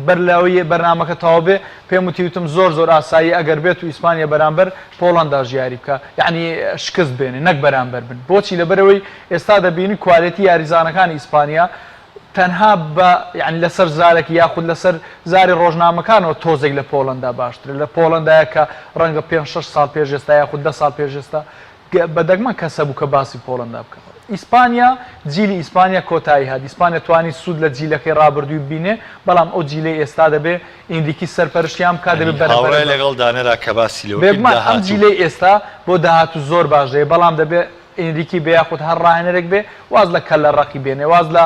بەرلاوی بەرنامەکە تەواو بێ پێم وتیوتم زۆر ئاسایی ئەگەر بێت و ئیسپانیا بەرامبەر پۆڵەندا ژیاری بکە یعنی شکست بێنێ نەک بەرامبەر بن بۆچی لەبەرەوەی ئێستا دەبینی کوالەتی یاریزانەکانی ئیسپانیا تەنها بە یعنی لەسەر زارێکی یاخود لەسەر زاری ڕۆژنامەکانەوە تۆزێک لە پۆڵەندا باشترە لە پۆڵەندایە کە ڕەنگە 5-6 ساڵ پێش ئێستا یاخود 10 ساڵ پێش ئێستا بەدەگمە کەسە بوو کە باسی پۆڵەندا بکەن ئیسپانیا جیلی ئیسپانیا کۆتایی هات ئیسپانیا توانی سوود لە جیلەکەی ڕابردووی بینێ بەڵام ئەو جیلەی ئێستا دەبێ ئیندیکی سەرپەرشتیان بکات دەبێت بەرەبەر لەگەڵ دانەرا کە باسی لەوە ئەم جیلەی ئێستا بۆ داهاتوو زۆر باش دەیە بەڵام دەبێت ئێریکی بێ یاخود هەر ڕاهێنەرێک بێ واز لە کەل لە ڕقی بێنێ واز لە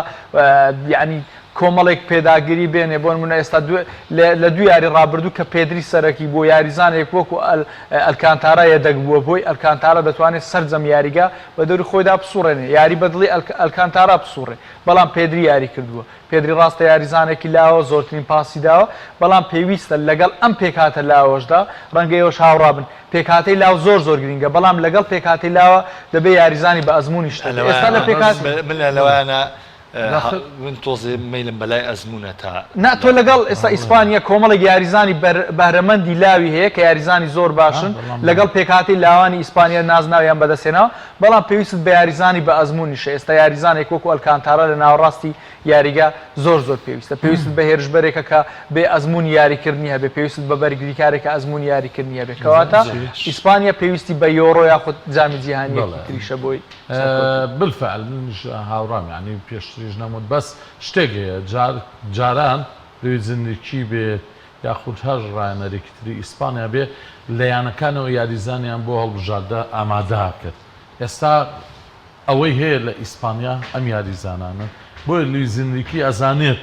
یعنی کۆمەڵێک پێداگیری بێنێ بۆ نمونە ئێستا لە دوو یاری ڕابردوو کە پێدری سەرەکی بۆ یاریزانێک وەکو ئەلکانتارایە دەگبووە بۆی ئەلکانتارە دەتوانێت سەرجەم یاریگا بە دەوری خۆیدا بسوڕێنێ یاری بەدڵی ئەلکانتارا بسوڕێ بەڵام پێدری یاری کردووە پێدری ڕاستە یاریزانێکی لاوە زۆرترین پاسی داوە بەڵام پێویستە لەگەڵ ئەم پێکاتە لاوەشدا ڕەنگەیەوەش هاوڕابن پێکاتی لاو زۆر گرینگە بەڵام لەگەڵ پێکاتی لاوە دەبێ یاریزانی بە ئەزمموی شتە ئێستا لە پێکات من لەوانە من تۆزێ میلم بەلای ئەزمونە تا ناتۆ لەگەڵ ئێستا ئیسپانیا کۆمەڵە یاریزانی بەهرەمەندی لاوی هەیە کە یاریزانی زۆر باشن لەگەڵ پێکهاتی لاوانی ئیسپانیا نازناویان بەدەستێنەوە بەڵام پێویست بە یاریزانی بە ئەزمونیشە ئێستا یاریزانێک وەکو ئەلکانتارا لە ناوەڕاستی یاریگا زۆر پێویستە پێویست بە هێرشبەرێکە کە بێ ئەزمون یاریکردنی هەبێ پێویست بە بەرگریکارێکە ئەزمون یاریکردنی هەبێ کەواتە ئیسپانیا پێویستی بە یۆڕۆ یاخود جامی جیهانیەکی تریشە بۆی بالفعل منش هاوڕام یعنی پێشتریش نەموت بەس شتێکەیە جاران زندگی بێ یاخود هەر ڕایەنەرێکی تری ئیسپانیا بێ لەیانەکانەوە یاریزانیان بۆ هەڵبژاردە ئامادە کرد ئێستا ئەوەی هەیە لە ئیسپانیا ئەم یاریزانانن بۆی لویزنریکی ئەزانێت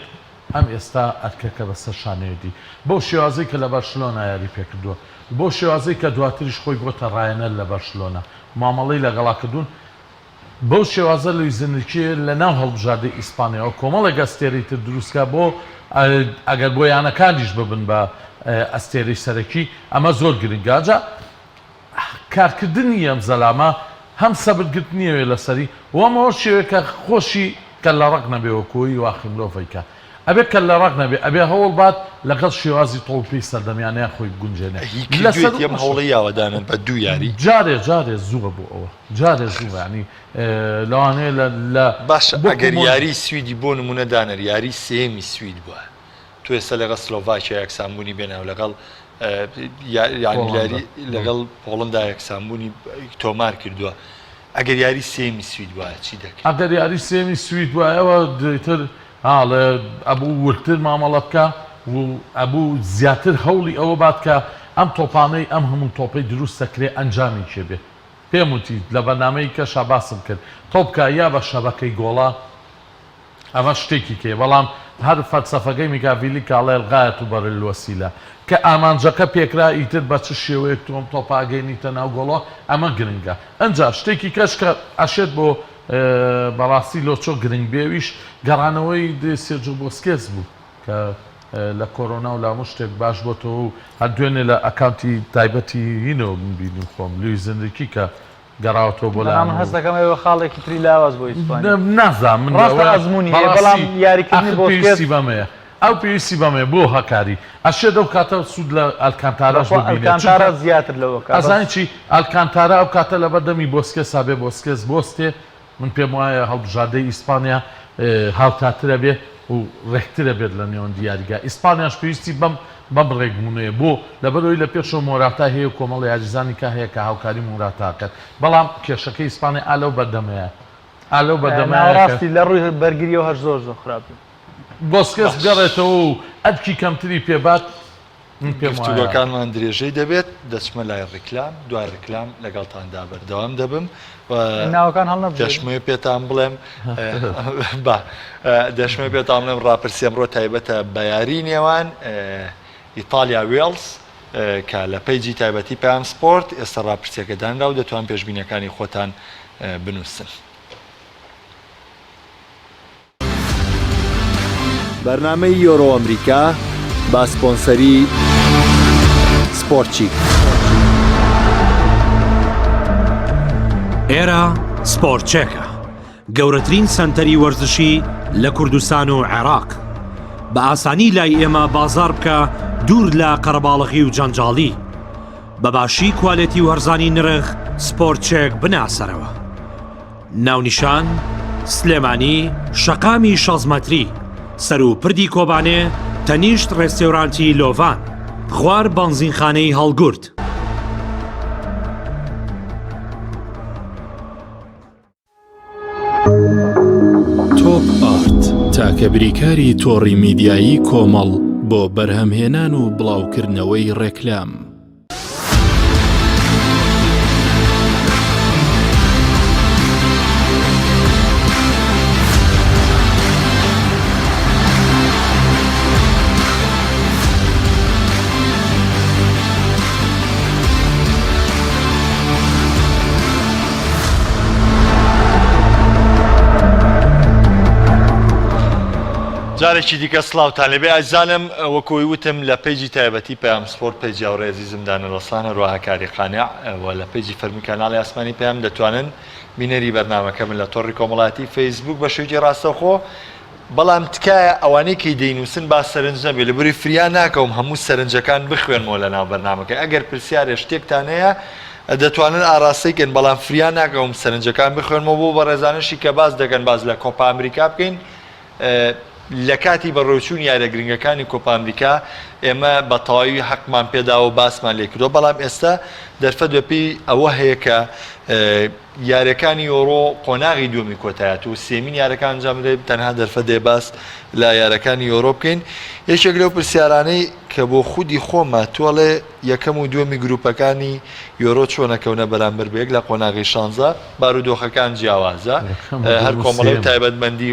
ئەم ئێستا ئەرکەکە بەسەر شانێدی بۆ شێوازەی کە لە بەرشلۆنا یاری پێکردووە بۆ شێوازەی کە دواتریش خۆی بۆتە ڕایەنەر لە بەرشلۆنا مامەڵەی لەگەڵاکردوون بۆ شێوازە لویزنریکی لە ناو هەڵبژاردەی ئیسپانیاەوە کۆمەڵێک ئەستێرەی تر دروستکە بۆ ئەگەر بۆیانەکانیش ببن بە ئەستێرەی سەرەکی ئەمە زۆر گرنگە جا کارکردنی ئەم زەلامە هەم سەبرگرتنیەوێ لەسەری وەمەوە شێوەیە خۆشی کە لە ڕق نەبێ وەکۆی واخی مرۆڤیکە ئەبێ کە لە ڕق نەبێ ئەبێ هەوڵ بات لەگەڵ شێوازی تۆڵپی سەردەمیانەیە خۆی گونجێنێ ئەم هەوڵی یاوەدانن بە دوو یاری جارێ زووە بۆ ئەوە جارێ زووە ینی لەوانەیە لە باش ئەگەر یاری سویدی بۆ نمونە دانەر یاری سێمی سوید بووە تو ێستا لەگەڵ سلۆڤاکیا یەکسانبوونی بێنەوە لەگەڵ لەگەڵ پۆڵندا یەکسانبوونی تۆمار کردووە ئەگەر یاری سێمی سوید وایە چی دەکەیت ئەگەر یاری سێمی سوید وایەوە دوێتر ئەبوو ورتر مامەڵە بکە و ئەبوو زیاتر هەوڵی ئەوە بات کە ئەم تۆپانەی ئەم هەموو تۆپەی دروست دەکرێت ئەنجامی کێ بێ پێم وتی لە بەنامەی کە شاباسم کرد تۆپکە یا بە شەبەکەی گۆڵا ئەمە شتێکی کێ بەڵام هەر فەلسەفەکەی میکاڤیلی کاڵێ الغایەت بەر الوەسیلە کە ئامانجەکە پێکرا ئیتر بە چ شێوەیەک تۆم تۆپاگەینیتە ناو گۆڵۆ ئەمە گرنگە ئەنجا شتێکی کەش کە ئەشێت بۆ بەڕاستی لۆچۆ گرنگ بێویش گەڕانەوەی سێرجۆ بۆسکێس بوو کە لە کۆرۆنا و لامو شتێک باش بۆتەوە و هەر دوێنێ لە ئەکاونتی تایبەتی هینەوە بینیم خۆم لویزنریکی کە گەڕاوەتەوە بۆ من هەست دەکەمەوە خاڵێکی تری لاواز بۆ ئیسپانیا نازانم من ئەزمونی بەڵام یاریکردنی بۆ پێویستی بەمەیە ئەو پێویستی بەمێ بۆ هەکاری ئەشێت ئەو کاتە سوود لە ئەلکانتاراش ئەلکانتارا زیاتر لەوە ئەزانی چی ئەلکانتارا ئەو کاتە لە بەردەمی بۆسکێس سابێ بۆسکێس بۆستێ من پێم وایە هەڵبژاردەی ئیسپانیا هاوتاترە بێ و ڕێکترە بێت لە نێوان دیاریگا ئیسپانیاش پێویستی بەم ڕێگمونەیە بۆ لەبەرەوەی لە پێشەوە مۆراتا هەیە و کۆمەڵی یاریزانی کە هەیە کە هاوکاری مۆراتاکەت بەڵام کێشەکەی ئیسپانیا ئالەو بەردەمەیە ئالەو بەردەمەڕاستی لە ڕووی بەرگریەوە هەر زۆر خراپ بۆسکێس گەڕێتەوە و ئەدکی کەمتری پێبات گفتوگەکانمان درێژەی دەبێت دەچمە لای ڕیکلام دوای ڕیکلام لەگەڵتاندا بەردەوام دەبم ناوەکان هەڵ دەشمێ پێتان بڵێم دەشمێ پێتان بڵێم ڕاپرسی ئەمڕۆ تایبەتە بە یاری نێوان ئیتالیا وێڵز کە لە پەیجی تایبەتی پێیان سپۆرت ئێستا ڕاپرسیەکە دانرا و دەتوان پێشبینیەکانی خۆتان بنووسن. بەرنامەی یۆرۆ ئەمریکا با سپۆنسەری سپۆرتچیک. ئێرە سپۆرتچێکە گەورەترین سەنتەری وەرزشی لە کوردستان و عێراق بە ئاسانی لای ئێمە بازار بکە دوور لە قەرەباڵغی و جەنجاڵی بە باشی کوالێتی و هەرزانی نرخ سپۆرتچێک بناسەرەوە ناونیشان سلێمانی شەقامی 16 مەتری سەر و پردی کۆبانێ تەنیشت ڕێستێورانتی لۆڤان خوار بەنزینخانەی هەڵگورد. تۆپ ئارت تاکە بریکاری تۆڕی میدیایی کۆمەڵ بۆ بەرهەمهێنان و بڵاوکردنەوەی ڕێکلام. جارێکی دیکە سڵاوتان لەبێ ئەزانم وەکۆی وتم لە پێیجی تایبەتی پێیام سپۆرت پێیجی هاوڕێ عزیزمدانە ڕۆسانە ڕواهەکاری قانع لە پێیجی فەرمی کاناڵی ئاسمانی پێیان دەتوانن بینەری بەرنامەکە من لە تۆڕی کۆمەڵاتی فەیسبوک بە شێوەیەکی ڕاستەوخۆ بەڵام تکایە ئەوانەی کەی دەینووسن با سەرنج نەبێ لەبەری فریان ناکەوم هەموو سەرنجەکان بخوێنمەوە لە ناو بەرنامەکە ئەگەر پرسیارێ شتێکتان هەیە دەتوانن ئاراستەیکەن بەڵام فریان ناکەم سەرنجەکان بخوێنمەوە بۆ بە ڕێزانشی کە باز دەکەن باز لە کۆپا ئەمریکا بکەین لە کاتی بەڕۆچوون یارە گرنگەکانی کۆپا ئەمریکا ئێمە بە تەواوی حەقمان پێداوە باسمان لێ کردووە بەڵام ئێستا دەرفەت بەپێی ئەوە هەیە کە یاریەکانی یۆڕۆ قۆناغی دووەمی کۆتایەت و سێمین یارەکان ئەنجام بدرێت تەنها دەرفەت دێ باس لە یارەکانی یۆڕۆ بکەین یەکێک لەو پرسیارانەی کە بۆ خودی خۆمە تۆڵێ یەکەم و دووەمی گروپەکانی یۆڕۆ چۆنەکەونە بەرامبەر بەیەک لە قۆناغی 16 بارودۆخەکان جیاوازە هەر کۆمەڵی تایبەتمەندی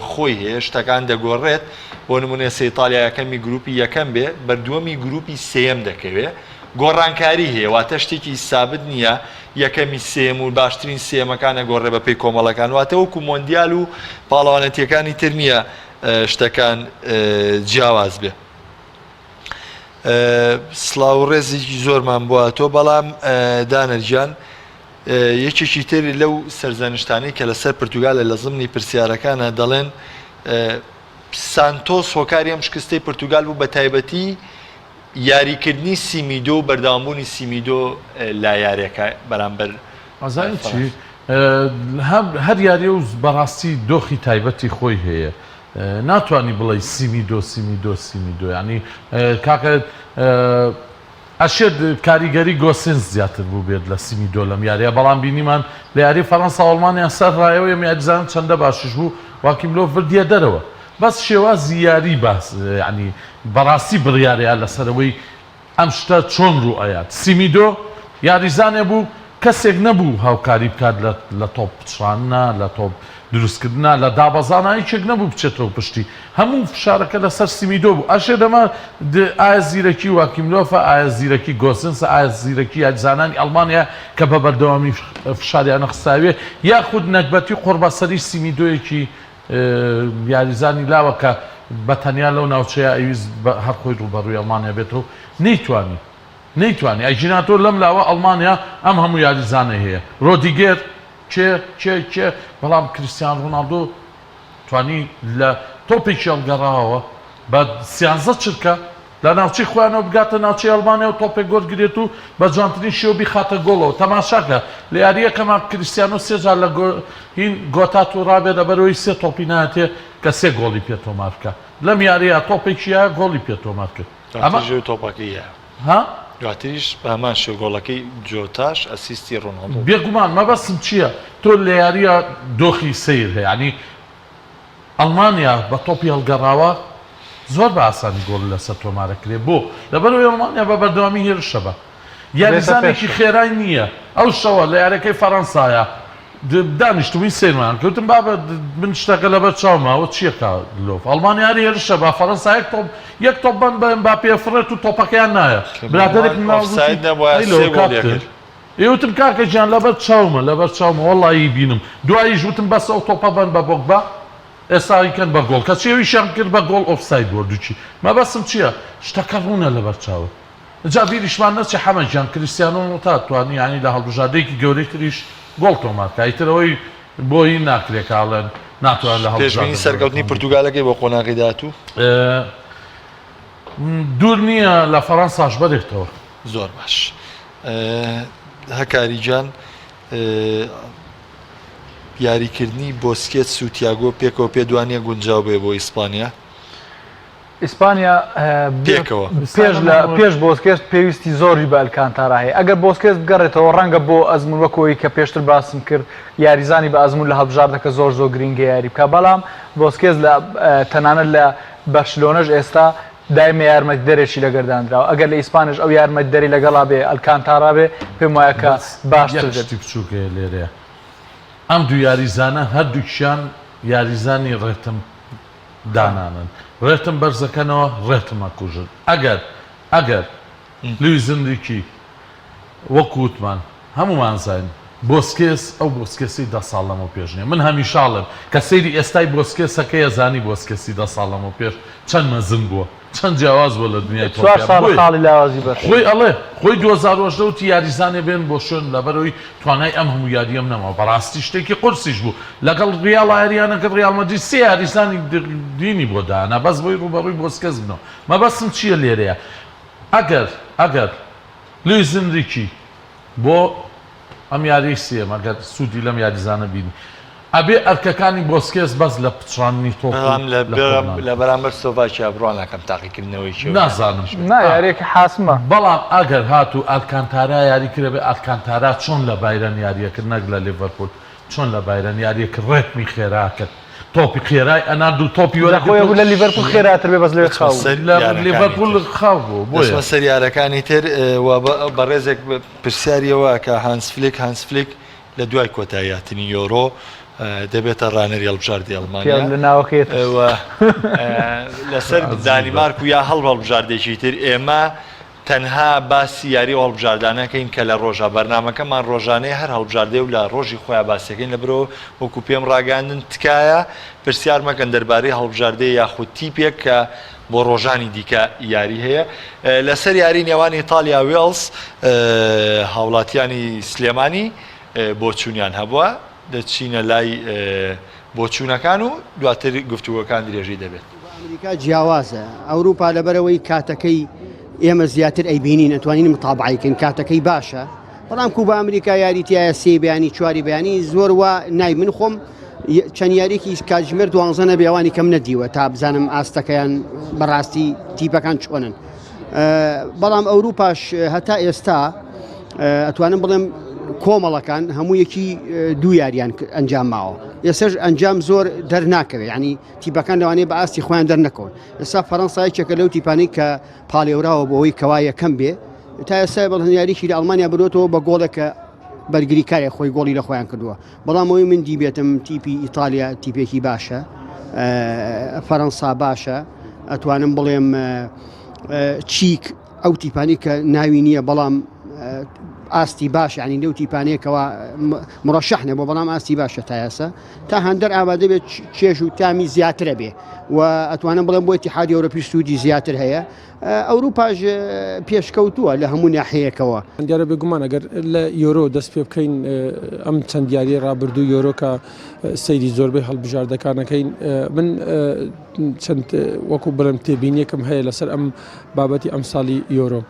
خۆی هەیە شتەکان دەگۆڕێت بۆ نمونێ سە ئیتالیا یەکەمی گروپی یەکەم بێ بەردووەمی گروپی سێم دەکەوێت گۆڕانکاری هەیە واتە شتێکی سابت نییە یەکەمی سێم و باشترین سێمەکانە گۆڕێ بە پێی کۆمەڵەکان واتە وەکو مۆندیال و پاڵەوانەتیەکانی تر نییە شتەکان جیاواز بێ سڵاو و ڕێزێکی زۆرمان بووە تۆ بەڵام دانەرجان یەکێکی تر لەو سەرزانشتانەی کە لەسەر پرتوگالە لە زمنی پرسیارەکانە دەڵێن سانتۆس هۆکاری ئەم شکستەی پرتوگال بوو بە تایبەتی یاریکردنی سیمیدۆ و بەردەوامبوونی سیمیدۆ لا یاریەکە بەرامبەر ئازای چی هەر یاری و بەڕاستی دۆخی تایبەتی خۆی هەیە ناتوانانی بڵێ سیمیدۆ ینی کاکە ئەشێت کاریگەری گۆسنس زیاتر بوو بێت لە سیمیدۆ لەم یاریە بەڵام بینیمان لە یاری فەڕەنسا ئەڵمانیا سەر ڕایەوە یاریزان چەندە باشش بوو واکی ملۆ وردیە دەرەوە بەس شێوازی یاری باس ینی بەڕاستی بڕیارەیە لەسەرەوەی ئەم شتە چۆن ڕوو ئەیات سیمیدۆ یاریزانێ بوو کەسێک نەبوو هاوکاری بکات لە تۆپ پچڕانە لە تۆپ دروستکردنا لە دابەزانە هیچێک نەبوو بچێتەوە پشتی هەموو فشارەکە لەسەر سیمیدۆ بوو ئەشێ دەما ئایا زیرەکی واکیملۆفە ئایا زیرەکی گۆسنسە ئایا زیرەکی یاریزانانی ئەڵمانیا کە بە بەردەوامی فشاریانە خستاوێ یاخود نەکبەتی قڕبەسەری سیمیدۆیەکی یاریزانی لاوە کە بە تەنیا لەو ناوچەیە ئەویست هەر خۆی ڕوبەڕووی ئەڵمانیا بێتەوە نەیتوانی ئەیژیناتۆ لەم لاوە ئەڵمانیا ئەم هەموو یاریزانە هەیە ڕۆدیگێر چێ بەڵام کریستیان ڕۆناڵدۆ توانی لە تۆپێکی هەڵگەڕاوە بە 13 چرکە لە ناوچەی خۆیانەوە بگاتە ناوچەی ئەڵمانیا و تۆپێک گۆرگرێت و بە جوانترین شێوە بیخاتە گۆڵەوە تەماشاکە لە یاریەکەمان کریستیانۆ سێجار لە هین گۆتات و ڕابێ دەبەرەوەی سێ تۆپی ناتێ کە سێ گۆڵی پێتۆمار بکە لەم یاریە تۆپێکیە گۆڵی پێتۆمار کرد ئەمە تۆپەکەیە ها دواتریش بەمان شێ گۆڵەکەی جۆتاش ئەسیستی ڕۆناڵدۆ بێگومان مەبەستم چییە تۆ لە یاریە دۆخی سیر هەیە ینی ئەڵمانیا بە تۆپی هەڵگەڕاوە زۆر بە ئاسانی گۆڵ لەسەر تۆمارەکرێ بۆ لەبەرەوەی ئەڵمانیا بە بەردەوامی هێرشە بە یاریزانێکی خێرای نییە ئەو شەوە لە یارەکەی فەڕەنسایە دانیشتوی سێمان کەوتم بابە من شتەکە لەبەر چاوماوە چیەکە لۆف ئەڵمانیاری هێرشە بە فەڕەنسا یەک تۆپ بن بە ئەمباپێ فڕێت و تۆپەکەیان نایە برادێک ئێوتم کاکە گیان لەبەر چاومە وەڵی بینم دوایی ژوتم بەس ئەو تۆپە بن بە بۆکبا ئێستاکەن بە گۆڵ کە چێویشیان کرد بە گۆڵ ئۆفساید بۆردوچی مەبەسم چییە شتەکە ڕوونە لەبەر چاوە جا بیریشمان نەچی حەمەجیان کریستیانۆ تا توانی ینی لە هەڵبژاردەیەکی گەورەی تریش گۆڵ تۆمارکایترەوەی بۆی ناکرێت کاڵێن ناتوان لە پێشبینی سەرکەوتنی پرتوگالەکەی بۆ قۆناغی داهاتوو دوور نییە لە فەڕەنساش بەرێتەوە زۆر باش هەکاری جان یاریکردنی بۆسکێت سوتیاگۆ پێکەوە پێ دوانیە گونجاو بێ بۆ ئیسپانیا ئیسپانیا پێش بۆسکێت پێویستی زۆری بە ئەلکانتارا هەیە ئەگەر بۆسکێت بگەڕێتەوە ڕەنگە بۆ ئەزمون وەکەوەی کە پێشتر باسم کرد یاریزانی بە ئەزمون لە هەڵبژاردەکە زۆر گرنگە یاری بکە بەڵام بۆسکێت تەنانەت لە بەرشلۆنەش ئێستا دایمە یارمەتیدەرێکی لەگەردانراوە ئەگەر لە ئیسپانیش ئەو یارمەتیدەری لەگەڵا بێ ئەلکانتارا بێ پێم وایە کە باشتر بچووکە لێرەیە ئەم دوو یاریزانە هەردووکیان یاریزانی ڕێتم دانانن ڕێتم بەرزەکەنەوە ڕێتمە کوژن ئەگەر لوی زندێکی وەکووتمان هەمومان زین بۆسکێس ئەو بۆسکێسی 10 ساڵ لەمە پێشنیە من هەمیشاڵم کە سەیری ئێستای بۆسکێسەکەی زانی بۆسکێسی 10 ساڵ لەمە پێش چەند مەزن بووە چەند جیاواز بووە لە دنیای خاڵی لاوازی بەر خۆی ئەڵێ خۆی 2010 وتی یاریزانێ بێن بۆ شوێن لەبەرەوەی توانای ئەم هەموو یاریەم نەماوە بەڕاستی شتێکی قورسیش بوو لەگەڵ ڕیاڵ ئایریانەکە ڕیاڵ مەدرید سێ یاریزانی دینی بۆ دانا بەس بۆی ڕوبەڕووی بۆسکێس بنەوە مەبەستم چییە لێرەیە ئەگەر لویس ئەنریکی بۆ ئەم یاری سێم ئەگەر سوودی لەم یاریزانە بینی ئەبێ ئەرکەکانی بۆسکێس بەس لە پچڕانی تۆپ لە بەرامبەر سۆڤاکیا بڕوانەکەم تاقیکردنەوەی نازانم یارێکی حاسمە بەڵام ئەگەر هاتو ئەلکانتارا یاری کرێ بێ ئەلکانتارا چۆن لە بایرەن یاریەکرد نەک لە لیڤەرپول چۆن لە بایرەن یاریەکرد ڕێتمی خێرا کرد تۆپی خێرای ئەنارد و تۆپی خۆی لە لیڤەرپول خێراتر بێ بەس لێ خاو لیڤەرپول خاو بوو بۆ سەریارەکانی تر بە ڕێزێک پرسیاریەوە کە هانس فلیک لە دوای کۆتاییاتنی یۆرۆ دەبێتە ڕانەری هەڵبژاردی ئەڵمانیا لە ناوەکەیت لەسەر دانیمارک و یا هەڵبژاردێکی تر ئێمە تەنها باسی یاری هەڵبژاردانەکەین کە لە ڕۆژە بەرنامەکەمان ڕۆژانەی هەر هەڵبژاردێ و لە ڕۆژی خۆیان باسیەکەین لە برەوە وەکو پێم ڕاگەاندن تکایە پرسیار مەکەن دەربارەی هەڵبژاردێ یاخود تیپێک کە بۆ ڕۆژانی دیکە یاری هەیە لەسەر یاری نێوانی ئیتالیا وێڵز هاوڵاتیانی سلێمانی بۆ چوونیان هەبووە دەچینە لای بۆچوونەکان و دواتر گفتوگۆکان درێژی دەبێت ئەمریکا جیاوازە ئەوروپا لەبەرەوەی کاتەکەی ئێمە زیاتر ئەیبینین ئەتوانین متابعیکن کاتەکەی باشە بەڵام کو بە ئەمریکا یاریتیایە سێ بەیانی چواری بەیانی زۆر وە نای من خۆم چەند یاریکی کاتژمێر 12 بێوانی کەم نەدیوە تا بزانم ئاستەکەیان بەڕاستی تیپەکان چۆنن بەڵام ئەوروپاش هەتا ئێستا ئەتوانم بڵێم کۆمەڵەکان هەموویەکی دوو یاریان ئەنجام ماوە ئێسەش ئەنجام زۆر دەرناکەوێت ینی تیپەکان لەوانەیە بە ئاستی خۆیان دەرنەکەون ئێستا فەڕەنسایەکێکە لەو تیپانەی کە پاڵێوراوە بۆەوەی کەوا یەکەم بێ تا ئێستا بەڵ یاریشی لە ئەڵمانیا بردوێتەوە بە گۆڵێکە بەرگریکارێک خۆی گۆڵی لە خۆیان کردووە بەڵام ئەوی من دیبێتم تیپی ئیتالیا تیپێکی باشە فەڕەنسا باشە ئەتوانم بڵێم چیک ئەو تیپانی کە ناوی نییە بەڵام ئاستی باش ینی لەو تیپانەیەکەوە مڕەشەحنە بۆ بەڵام ئاستی باشە تا ئێستا تا هەندەر ئامادە بێت چێژ و تامی زیاترە بێ و ئەتوانم بڵێم بۆ ئیتیحادی ئەوروپی سوودی زیاتر هەیە ئەوروپاش پێشکەوتووە لە هەموو ناحەیەکەوە دیارە بێگومان ئەگەر لە یۆرۆ دەست پێ بکەین ئەم چەند دیاری ڕابردوو یۆرۆ کە سەیری زۆربەی هەڵبژاردەکانەکەین من چەند وەکو بڵێم تێبینیەکەم هەیە لەسەر ئەم بابەتی ئەم ساڵی یۆرۆ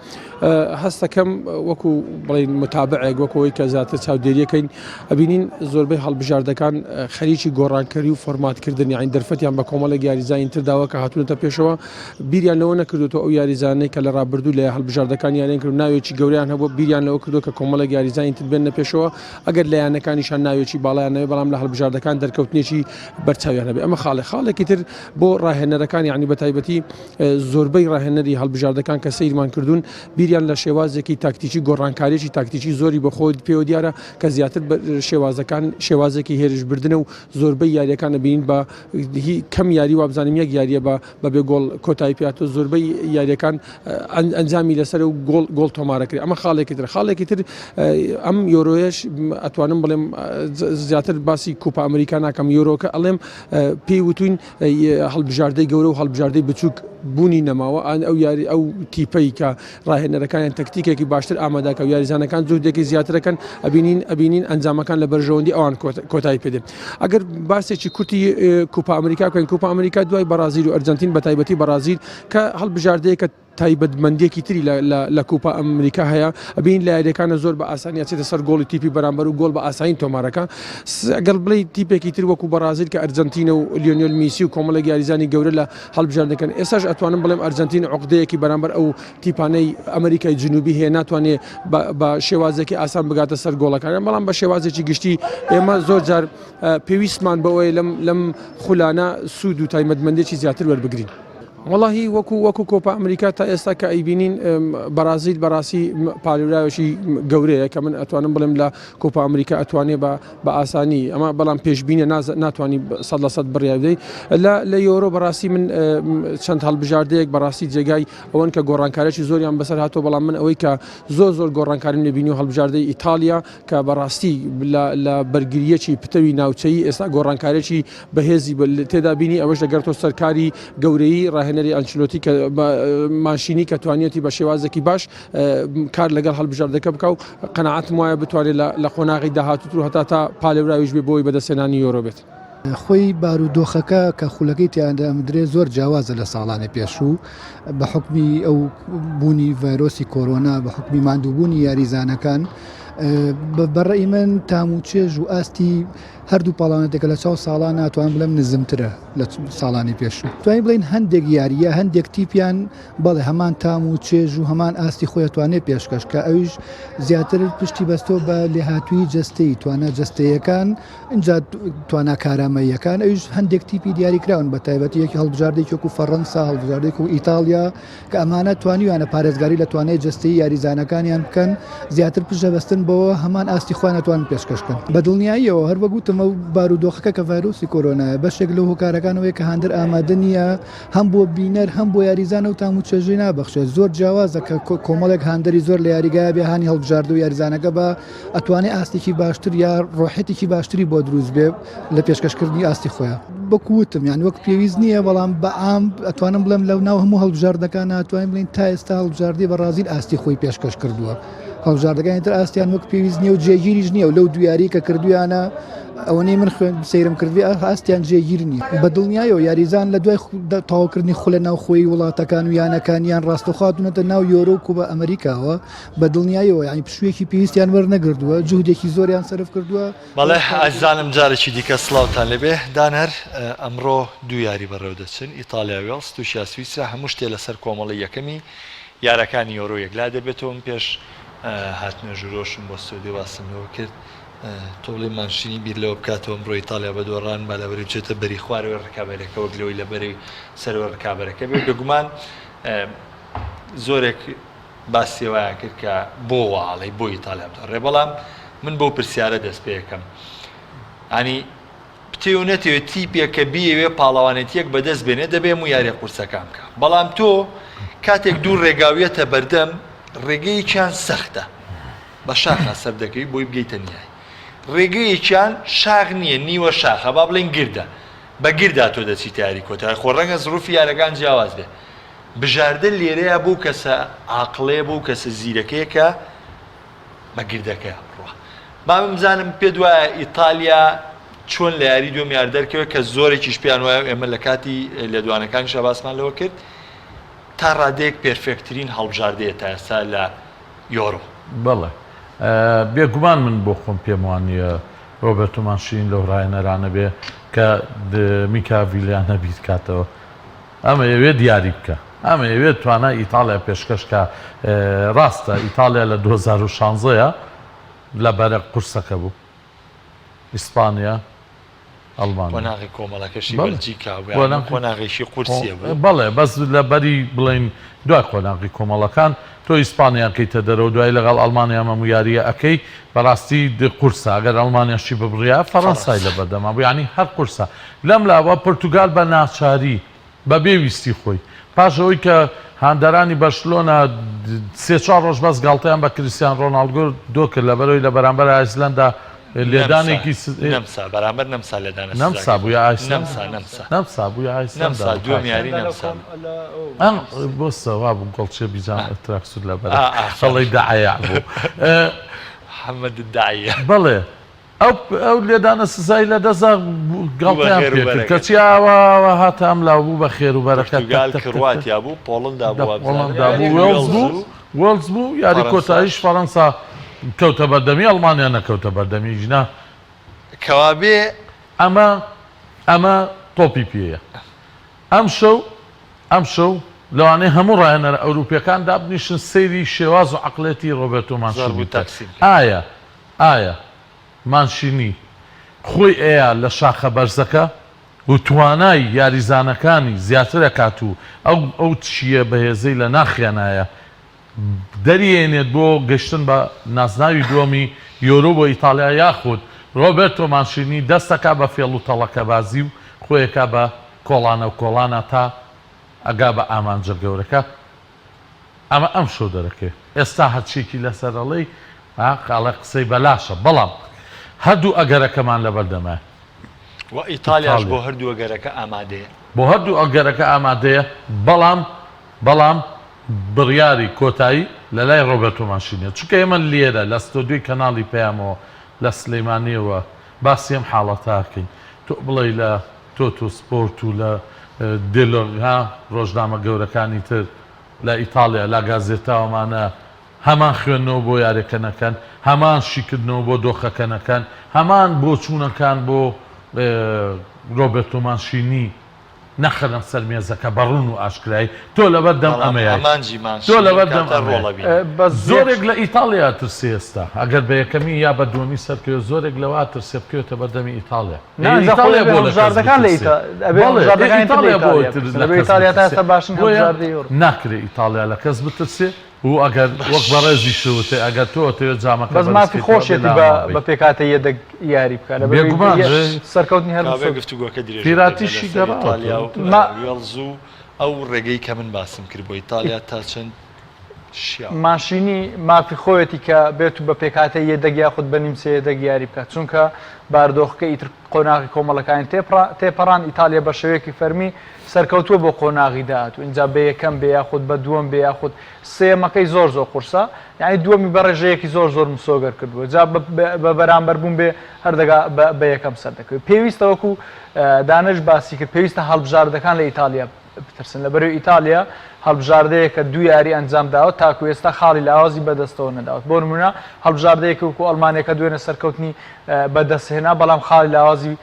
هەستەکەم وەکو بڵین متابعێک وەکەوەی کە زیاتر چاودێریەکەین ئەبینین زۆربەی هەڵبژاردەکان خەریکی گۆڕانکەری و فۆرماتکردن یاین دەرفەتیان بە کۆمەڵێک یاریزانی ترداوە کە هاتوونەتە پێشەوە بیریان لەوە نەکردوەوە ئەو یاریزانەی کە لە ڕابردوو لە هەڵبژاردەکان یانیان کرد ناوێکی گەوریان هەبوو بیریان لەوە کردو کە کۆمەڵێک یاریزانی تر بێنە پێشەوە ئەگەر لە یانەکانیشان ناوێکی باڵایانەوە بەڵام لە هەڵبژاردەکان دەرکەوتنێکی بەرچاویان هەبێ ئەمە خاڵێکی تر بۆ ڕاهێنەرەکان یعنی بە تایبەتی زۆربەی ڕاهێنەری هەڵبژاردەکان کە سەیرمان کردوون بیریان لە شێوازێکی تاکتیکی گۆڕانکاریی تاکتیکی زۆری بە خۆی پێوە دیارە کە زیاتر شێوازەکان شێوازێکی هێرشبردنە و زۆربەی یاریەکانە بینین بە کەم یاری وابزانم یەک یاریە بە بێ گۆڵ کۆتایی پێاتۆ زۆربەی یاریەکان ئەنجامی لەسەر و گۆڵ تۆمارەکرێت ئەمە خاڵێکی تر ئەم یۆرۆیش ئەتوانم بڵێم زیاتر باسی کوپا ئەمریکا ناکەم یۆرۆکە ئەڵێم پێی وتوین هەڵبژاردەی گەورە و هەڵبژاردەی بچووک بوونی نەماوە ئەو یاری ئەو تیپەی کە ڕاهێنەرەکانیان تەکتیکێکی باشتر ئاماداکە و یاریزانەکان جوودێکی زیاترەکەن ئەبینین ئەنجامەکان لە بەرژەوەندی ئەوان کۆتایی پێدێن ئەگەر باسێکی کورتی کوپا ئەمریکا بکەین کوپا ئەمریکا دوای بەرازیل و ئەرجنتین بە تایبەتی بەرازیل کە هەڵبژاردەیەکە تایبەتمەندێکی تری لە کوپا ئەمریکا هەیە ئەبین لە یاریەکانە زۆر بە ئاسانی چێتە سەر گۆڵی تیپی بەرامبەر و گۆڵ بە ئاساین تۆمارەکە ئەگەر بڵێ تیپێکی تر وەکو بەرازیل کە ئەرجنتینە و لیۆنێل میسی و کۆمەڵێک یاریزانی گەورە لە هەڵبژاردنەکەن ئێستاش ئەتوانم بڵێم ئەرجنتین عقدەیەکی بەرامبەر ئەو تیپانەی ئەمریکای جنوبی هەیە ناتوانێت بە شێوازێکی ئاسان بگاتە سەر گۆڵەکان بەڵام بە شێوازێکی گشتی ئێمە زۆر جار پێویستمان بەوەی لەم خولانە سوود و تایبەتمەندێکی زیاتر وەربگرین. وڵی وەکو کۆپا ئەمریکا تا ئێستا کە ئەیبینین بەرازیل بەڕاستی پالیراوێکی گەورەیە کە من ئەتوانم بڵێم لە کۆپا ئەمریکا ئەتوانێت بە ئاسانی ئەمە بەڵام پێشبینە ناتوانانی 100% بڕیاودەی لە یۆرۆ بەڕاستی من چەند هەڵبژاردەیەک بەڕاستی جێگای ئەوەن کە گۆڕانکارێکی زۆریان بەسەر هاتۆ بەڵام من ئەوەی کە زۆر گۆڕانکاریم لێبینی و هەڵبژاردەی ئیتالیا کە بەڕاستی لە بەرگریەکی پتەوی ناوچەی ئێستا گۆڕانکارێکی بەهێزی تێدا بینی ئەوەش دەگەڕێتۆ سەرکاری گەورەی ڕاهێنەری ئەنچلۆتی کە ماشینی کە توانێتی بە شێوازێکی باش کار لەگەڵ هەڵبژاردەکە بکە و قەنەعەتم وایە بتوانێت لە قۆناغی داهاتوت و هەتا تا پالێوراویش بێ بۆی بەدەستێنانی یۆرۆ بێت. خۆی بارودۆخەکە کە خولەکەی تیاندا ئەمدرێ زۆر جیاوازە لە ساڵانی پێشوو بە حکمی ئەو بوونی ڤایرۆسی کۆرۆنا بە حکمی ماندووبوونی یاریزانەکان بەڕێی من تام و چێژ و ئاستی هەردوو پاڵانەتێکە لە چاو ساڵان ناتوان بڵێم نزمترە لە ساڵانی پێشوو توانین بڵین هەندێک یاریە هەندێک تیپیان بەڵێ هەمان تام و چێژ و هەمان ئاستی خۆیتوانێت پێشکەش کە ئەویش زیاتر پشتی بەستۆ بە لێهاتووی جستەی توانە جستەیەکان اینجا توانە کارامەیەکان ئەویش هەندێک تیپی دیاریکراون بە تایبەتی یەکی هەڵبژاردەی وەکو فەڕەنسا هەڵبژاردێک و ئیتالیا کە ئەمانە توانیوانە پارێزگاری لە توانای جستەی یاریزانەکانیان بکەن زیاتر پشەبەستن بەوە هەمان ئاستی خۆیان ناتوانن پێشکەشکەن بە دڵنیاییەوە هەر وەگوتم ئەو بارودۆخەکە کە ڤایرۆسی کۆرۆنایە بەشێک لەو هۆکارەکانەوەی کە هەندر ئامادە نییە هەم بۆ بینەر هەم بۆ یاریزانە و تام و چێژی نابەخشێت زۆر جیاوازە کە کۆمەڵێک هاندەری زۆر لە یاریگایە بێ هانی هەڵبژاردە و یاریزانەکە بە ئەتوانێت ئاستێکی باشتر یا ڕۆحێتێکی باشتری بۆ دروست بێ لە پێشکەشکردنی ئاستی خۆیان بەکوتم یان وەک پێویست نییە بەڵام بە ئام ئەتوانم بڵێم لەو ناو هەموو هەڵبژاردەکان ناتوانین بڵین تا ئێستا هەڵبژاردی بەڕازیل ئاستی خۆی پێشکەش کردووە هەڵبژاردەکانی تر ئاستیان وەک پێویست نییە و جێگیریش نییە و لەو دویاری کە کردویانە ئەوەی من سەیرم کردی ئاستیان جێگیر نییە بە دڵنیایەوە یاریزان لە دوای تاواکردنی خولە ناوخۆی وڵاتەکان و یانەکانیان ڕاستەخواتونەتە ناو یۆرۆ و بە ئەمریکاوە بە دڵنیایەوە ینی پشوویەکی پێویستیان وەرنەگردووە جوودێکی زۆریان سەرف کردووە بەڵێ ئازانم جارێکی دیکە سڵاوتان لەبێ دانەر ئەمڕۆ دوو یاری بەڕێو دەچن ئیتالیا وێڵس تووشیا سویسرا هەموو شتێ لەسەر کۆمەڵی یەکەمی یارەکانی یۆرۆ یەکلا دەبێتەوە پێش هاتنە ژورۆشم بۆ سعودی واسمەوە کرد تۆڵی ماشینی بیر لەوە بکاتەوە ئەمڕۆ ئیتالیا بە دۆڕان بالەوەری بچێتە بەری خوارەوە ڕکابەرەکە وەک لەوەی لە بەری سەرەوە ڕکابەرەکە بێت بێگومان زۆرێک باسیێوایان کرد کە بۆ واڵی بۆ ئیتالیا بدەڕێ بەڵام من بۆ پرسیارە دەست پێ یەکەم ئەنی پتێونەتەوێ تیپێکە بیەوێ پاڵەوانێتیەک بەدەست بێنێ دەبێ و یاریە قورسەکان بکە بەڵام تۆ کاتێک دوو ڕێگاویەتە بەردەم ڕێگەیەکیان سەختە بە شاخە سەر دەکەوی بۆی بگەیتە نیای ڕێگەیەکیان شاخ نییە نیوە شاخە با بڵێن گردە بە گردا تۆ دەچیت یاری کۆتای خۆ ڕەنگە زروفی یارەکان جیاواز بێ بژاردە لێرەیە بۆ کەسە عاقڵەیە بۆ کەسە زیرەکەیە کە بە گردەکە ڕوە با من بزانم پێ دوایە ئیتالیا چۆن لە یاری دوم یار دەرکەوە کە زۆرێکیش پیان وایە ئێمە لە کاتی لێدوانەکانیشە باسمان لەوە کرد تا ڕادەیەک پێرفێکترین هەڵبژاردەیە تا ئێستا لە یۆرۆ بەڵێ بێگومان من بۆ خۆم پێم وانە ڕۆبەرتۆ مانشین لەو ڕایەنەرانە بێ کە میکاڤیلیانە بیت کاتەوە ئەمە ئەوێت دیاری بکە ئەمە ئەوێت توانە ئیتالیا پێشکەشکە ڕاستە ئیتالیا لە 2016ە لە بەرە قورسەکە بوو ئیسپانیا ئەڵمانیا قۆناغی کۆمەڵەکەشی بەلجیکا قۆناغیشی قورسیە بوو بەڵێ بەس لە بەری بڵین دوای قۆناغی کۆمەڵەکان تۆ ئیسپانیا کەیتە دەرەوە دوای لەگەڵ ئەڵمانیا مەمو یاریە ئەەکەی بەڕاستی قورسە ئەگەر ئەڵمانیاشی ببڕیا فەڕەنسای لە بەردەما بوو ینی هەر قورسە لەم لاوە پرتوگال بە ناچاری بە بێویستی خۆی پاشەوەی کە هاندەرانی بەرشلۆنە 3-4 ڕۆژ بەس گاڵتەیان بە کریستیان ڕۆناڵدۆ دۆ کرد لە بەرەوەی لە بەرامبەر ئایسلەندا لێدانێکی نەمسا بەرامبەر نەمسا لێدانە نەمسا بووە نەمسا بووە نەمسا دوم یاری نەمسا بۆ سەوا بوو گڵچێ بیجان تراکسود لە بەر خەڵی داعەیە بوو حەمەد داعیە بەڵێ ئەو لێدانە سزای لە دەزا گاڵتیان پێ کرد کەچی ئاوا هاتە ئەم لاو بوو بە خێر و بەرەکەت کرواتیا بوو پۆڵندا بوو وێڵز بوو یاری کۆتاییش فەڕەنسا کەوتە بەردەمی ئەڵمانیا نەکەوتە بەردەمی ژنا کەوابێ ئەمە تۆپی پێیە ئەم شەو لەوانەیە هەموو ڕایەنەرە ئەوروپیەکان دابنیشن سەیری شێواز و عەقڵێتی ڕۆبێرتۆ مانشینی ئایا مانشینی خۆی ئەیە لە شاخە بەرزەکە و توانای یاریزانەکانی زیاتر دەکات و ئەو چیە بەهێزەی لە ناخیانایە دەریێنێت بۆ گەشتن بە نازناوی دووەمی یۆرۆ بۆ ئیتالیا یاخود ڕۆبێرتۆ مانشینی دەستەکە بە فێڵ و تەڵەکە بازی و خۆیەکە بە کۆڵانە و کۆڵانە تا ئەگا بە ئامانجە گەورەکە ئەمە ئەم شۆ دەرەکێ ئێستا هەرچێکی لەسەرەڵی قاڵە قسەی بەلاشە بەڵام هەردوو ئەگەرەکەمان لەبەردەمە و ئیتالیاش بۆ هەردوو ئەگەرەکە ئامادەیە بۆ هەردوو ئەگەرەکە ئامادەیە بەڵام بڕیاری کۆتایی لە لای ڕۆبەرتۆ مانشینە چونکە ئێمە لێرە لە ستۆدیۆی کەناڵی پێیامەوە لە سلەیمانیەوە باسی ئەم حاڵەتاکەین تۆ بڵێ لە تۆتۆ سپۆرت و لە دێلۆها ڕۆژنامە گەورەکانی تر لە ئیتالیا لە گازێتاوەمانە هەمان خوێندنەوە بۆ یاریەکەنەکەن هەمان شیکردنەوە بۆ دۆخەکەنەکەن هەمان بۆ چوونەکان بۆ ڕۆبەرتۆ مانشینی نەخەرن سەر مێزەکە بەڕون و ئاشکرایی تۆ لەبەر دەم ئەمەیە تۆ لەبەر دەم زۆرێک لە ئیتالیا ترسی ئێستا ئەگەر بە یەکەمی یا بە دووەمی سەرکەوێت زۆرێک لەوا ترسێ بکەوێتە بەردەمی ئیتالیا ناکرێت ئیتالیا لە کەس بترسێ و ئەگەر وەک بەڕێزی شوتێ ئەگەر تۆ تەوێت جامەکە بەس مافی خۆشێتی بە پێکاتە یەدەگ یاری بکە سەرکەوتنی هەر گفتوگۆکە پیراتیشی گەڕاوێڵز و ئەو ڕێگەی کە من باسم کرد بۆ ئیتالیا تا چەند ماشینی مافی خۆیەتی کە بێت و بە پێکاتە یەدەگ یاخود بە نیمسە یەدەگ یاری بکات چونکە باردۆخەکە ئیتر قۆناغی کۆمەڵەکانی تێپەڕان ئیتالیا بە شێوەیەکی فەرمی سەرکەوتووە بۆ قۆناغی داهات و اینجا بە یەکەم بێ یاخود بە دووەم بێ یاخود سێمەکەی زۆر قورسە یعنی دووەمی بە ڕێژەیەکی زۆر مسۆگەر کردووە جا بە بەرامبەر بوون بێ هەردەگا بە یەکەم سەر دەکەوێت پێویستە وەکو دانش باسی کرد پێویستە هەڵبژاردەکان لە ئیتالیا بترسن لەبەرەوەی ئیتالیا هەڵبژاردەیە کە دوو یاری ئەنجام داوە تاکو ئێستا خاڵی لاوازی بەدەستەوە نەداوت بۆ نمونە هەڵبژاردەیەکە وەکو ئەڵمانیەکە دوێنە سەرکەوتنی بەدەستهێنا بەڵام خاڵی لاوازی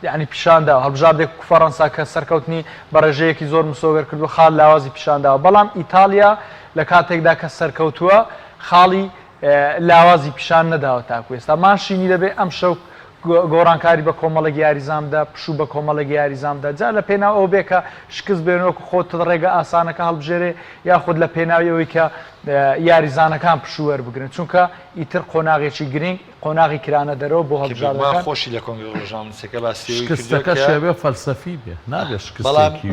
یعنی پیشانداوە هەڵبژاردێک و فەڕەنسا کە سەرکەوتنی بە ڕێژەیەکی زۆر مسۆگەر کردو خاڵ لاوازی پیشانداوە بەڵام ئیتالیا لە کاتێکدا کە سەرکەوتووە خاڵی لاوازی پیشان نەداوە تاکو ئێستا ماشینی دەبێت ئەم شەو گۆڕانکاری بە کۆمەڵێکی یاریزامدا پشوو بە کۆمەڵێکی یاریزامدا جا لە پێناو ئەو بێ کە شکست بێنەوەکو خۆت ڕێگە ئاسانەکە هەڵبژێرێ یاخود لە پێناویەوەی کە یاریزانەکان پشوو وەربگرن چونکە ئیتر قۆناغێکی گرنگ قۆناغی کرانە دەرەوە بۆ هەڵبژاردەکان خۆشی لە کۆنگرە ڕۆژنامەنووسەکە باسی شکستەکە شێوێ فەلسەفی بێ نابێت شکستێکی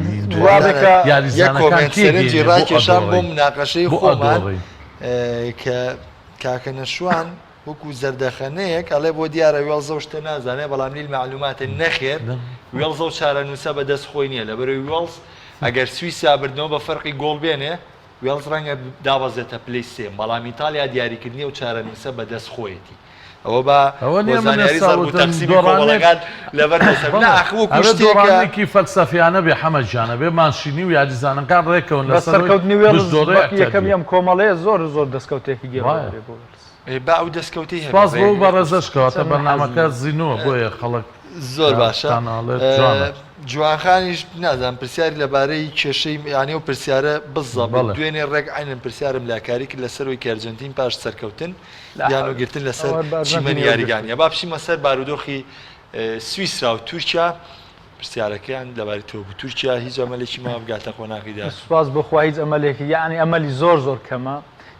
یاریزانەکان ڕاکێشان بۆ مناقەشەی خۆمان کە کاکە نەشوان وەکو زەردەخەنەیەک ئەڵێ بۆ دیارە وێڵزە شتە نازانێ بەڵام لیل معلوماتە نەخێر وێڵزە و چارەنووسە بەدەست خۆی نییە لەبەرەوەی وێڵز ئەگەر سویسا بردنەوە بە فەرقی گۆڵ بێنێ وێڵز ڕەنگە دابەزێتە پلەی سێ بەڵام ئیتالیا دیاریکردنی و چارەنووسە بەدەست خۆیەتی ئەوە بە زانیاری زەرب و تەقسیمی کۆمەڵەکان لەبەر شتێکی فەلسەفیانە بێ حەمەدجانە بێ ماشینی و یاریزانەکان ڕێکەون لە سەرکەوتنی وێڵز یەکەم ئەم کۆمەڵەیە زۆر دەستکەوتێکی گێڕایە بۆ با ئەو دەستکەوتی هەباز بۆ بەڕێزەشکەوەتە بەرنامەکە زینووە بۆیە خەڵک زۆر باشە جوانخانیش نازان پرسیاری لەبارەی کێشەی یانی و پرسیارە بزە دوێنێ ڕێک عینن پرسیارم لاکاری کرد لەسەرەوەی کەرجنتین پاش سەرکەوتن یانوگرتن لەسەر چیمەنی یاریگانیە با بچینمە سەر بارودۆخی سویسرا و تورکیا پرسیارەکەیان لەباری تۆ بوو تورکیا هیچ ئەمەلێکی ما بگاتە قۆناغیدا سوپاس بۆخوا هیچ ئەمەلێکی یعنی ئەمەلی زۆر کەمە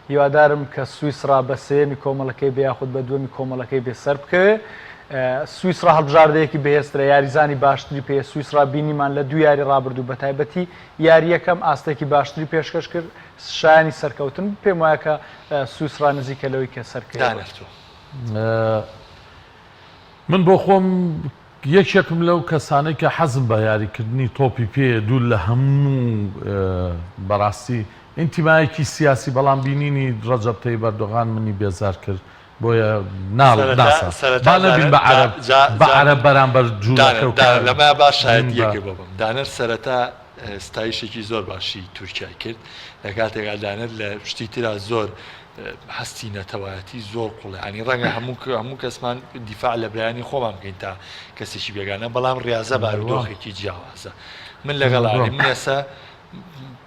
هیوادارم کە سویسرا بە سێمی کۆمەڵەکەی بێ یاخود بە دووەمی کۆمەڵەکەی بێسەر بکەوێت سویسرا هەڵبژاردەیەکی بەهێزترە یاریزانی باشتری پێ سویسرا بینیمان لە دوو یاری ڕابردوو بە تایبەتی یاری یەکەم ئاستێکی باشتری پێشکەش کرد شایانی سەرکەوتن پێم وایە کە سویسرا نزیکە لەوەی کە سەرکەوت من بۆ خۆم یەکێکم لەو کەسانەی کە حەزم بە یاریکردنی تۆپی پێ دوور لە هەموو بەڕاستی ئینتیمایەکی سیاسی بەڵام بینینی ڕەجەب تەیب ئەردۆغان منی بێزار کرد بۆیە ناڵبین بە عەرەب بەرامبەر جوولەکە و لەمە باش شایەتیەکە بڵم دانەر سەرەتا ستایشێکی زۆر باشی تورکیا کرد لە کاتێکا دانەر لە شتی ترا زۆر هەستی نەتەوایەتی زۆر قوڵێ ینی ڕەنگە هەموو کەسمان دیفاع لە برایانی خۆمان بکەین تا کەسێکی بێگانە بەڵام ڕاضە بارودۆخێکی جیاوازە من لەگەڵانی من ئێستا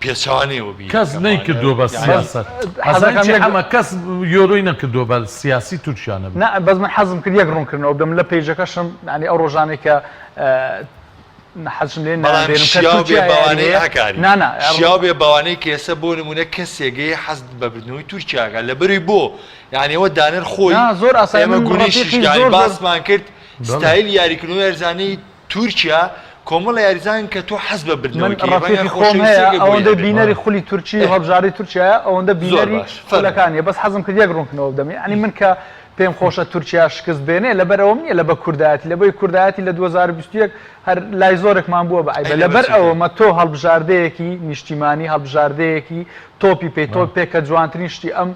پێچوانەوە بی کەس نەیکردووە بە سیاست ئەمە کەس یۆرۆی نەکردووە بە سیاسی تورکیانە بەس من حەزم کرد یەک ڕوونکردنەوە دەم لە پێیجەکەشم ینی ئەو ڕۆژانێک کە حەزم لێ بەڵام شیاو بێ بەوانەی هەکاری نانا شیاو بێ بەوانەی کێسە بۆ نمونە کەسێگەی حەز بەبردنەوەی تورکیاگە لە بەری بۆ یعنیەوە دانر خۆی زۆر ئاسایی ئێمە گونی شیشگانی باسمان کرد ستایل یاریکردنەوەی یارزانەی تورکیا کۆمەڵە یاریزان کە تۆ حەز بە بردنەوەی ڕفیقی خۆم هەیە ئەوەندە بینەری خولی تورکی هەڵبژاردەی تورکیا ئەوەندە بینەری خولەکانیە بەس حەزم کرد یەک ڕوونکردنەوە بدەم ینی من کە پێم خۆشە تورکیا شکست بێنێ لەبەرەوە نیە لە بە کوردایەتی لە بۆی کوردایەتی لە 2021 هەر لای زۆرێکمان بووە بە عیبە لەبەر ئەوەمە تۆ هەڵبژاردەیەکی نیشتیمانی هەڵبژاردەیەکی تۆپی پێی تۆ پێکە جوانترین شتی ئەم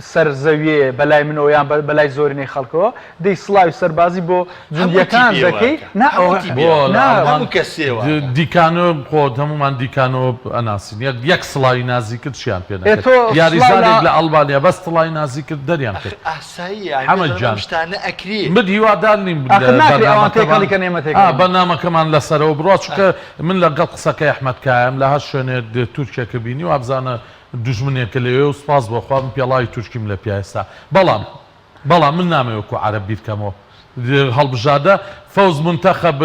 سەرزەویێ بەلای منەوە یان بەلای زۆرینەی خەڵکەوە دەی سڵاوی سەربازی بۆ جوندیەکان دەکەی دیکانۆ خۆ هەمومان دیکانۆ ئەناسین یەک سڵاوی نازی کرد چیان پێ یاریزانێک لە ئەڵبانیا بەس سڵاوی نازی کرد دەریان کرد شتانە ئەکری من هیوادار نیم بەنامەکەمان لەسەرەوە بڕوا چکە من لەگەڵ قسەکەی ئەحمەدکایم لە هەر شوێنێ تورکیەکە بینی و ئابزانە دوژمنێکە لەوێ و سپاس بۆخوام پێڵاوی تورکیم لە پیاستا بەڵام من نامەوەکو عەرەب بیر بکەمەوە هەڵبژادە فەوز منتەخەب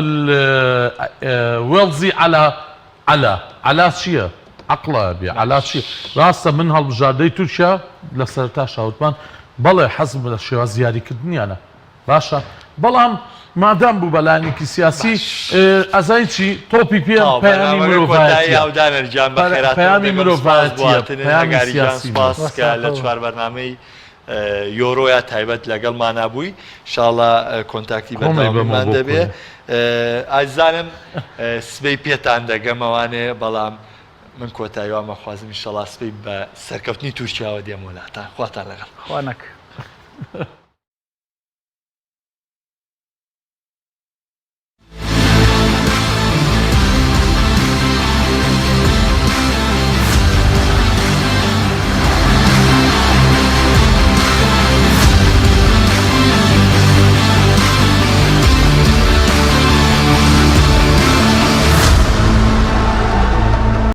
وێڵزی عەلا چییە؟ عەقڵە بێ عەلا چییە؟ ڕاستە من هەڵبژاردەی تورکیا لە سەرتا شاوتمان بەڵێ حەزم لە شێوە یاریکردنیانە باشە بەڵام مادام بوو بەلایەنێکی سیاسی ئەزای چی تۆپی پێم پەیامی مرۆڤایەتیە سپاسکە لە چوار بەرنامەی یۆرۆیا تایبەت لەگەڵمان بووی شاڵە کۆنتاکتی بەمان دەبێ ئازانم سبەی پێتان دەگەمەوانێ بەڵام من کۆتاییوامە خوازم ئینشەڵا سبەی بە سەرکەوتنی تورکیاوە دێم وڵاتان خواتان لەگەڵ خوانەک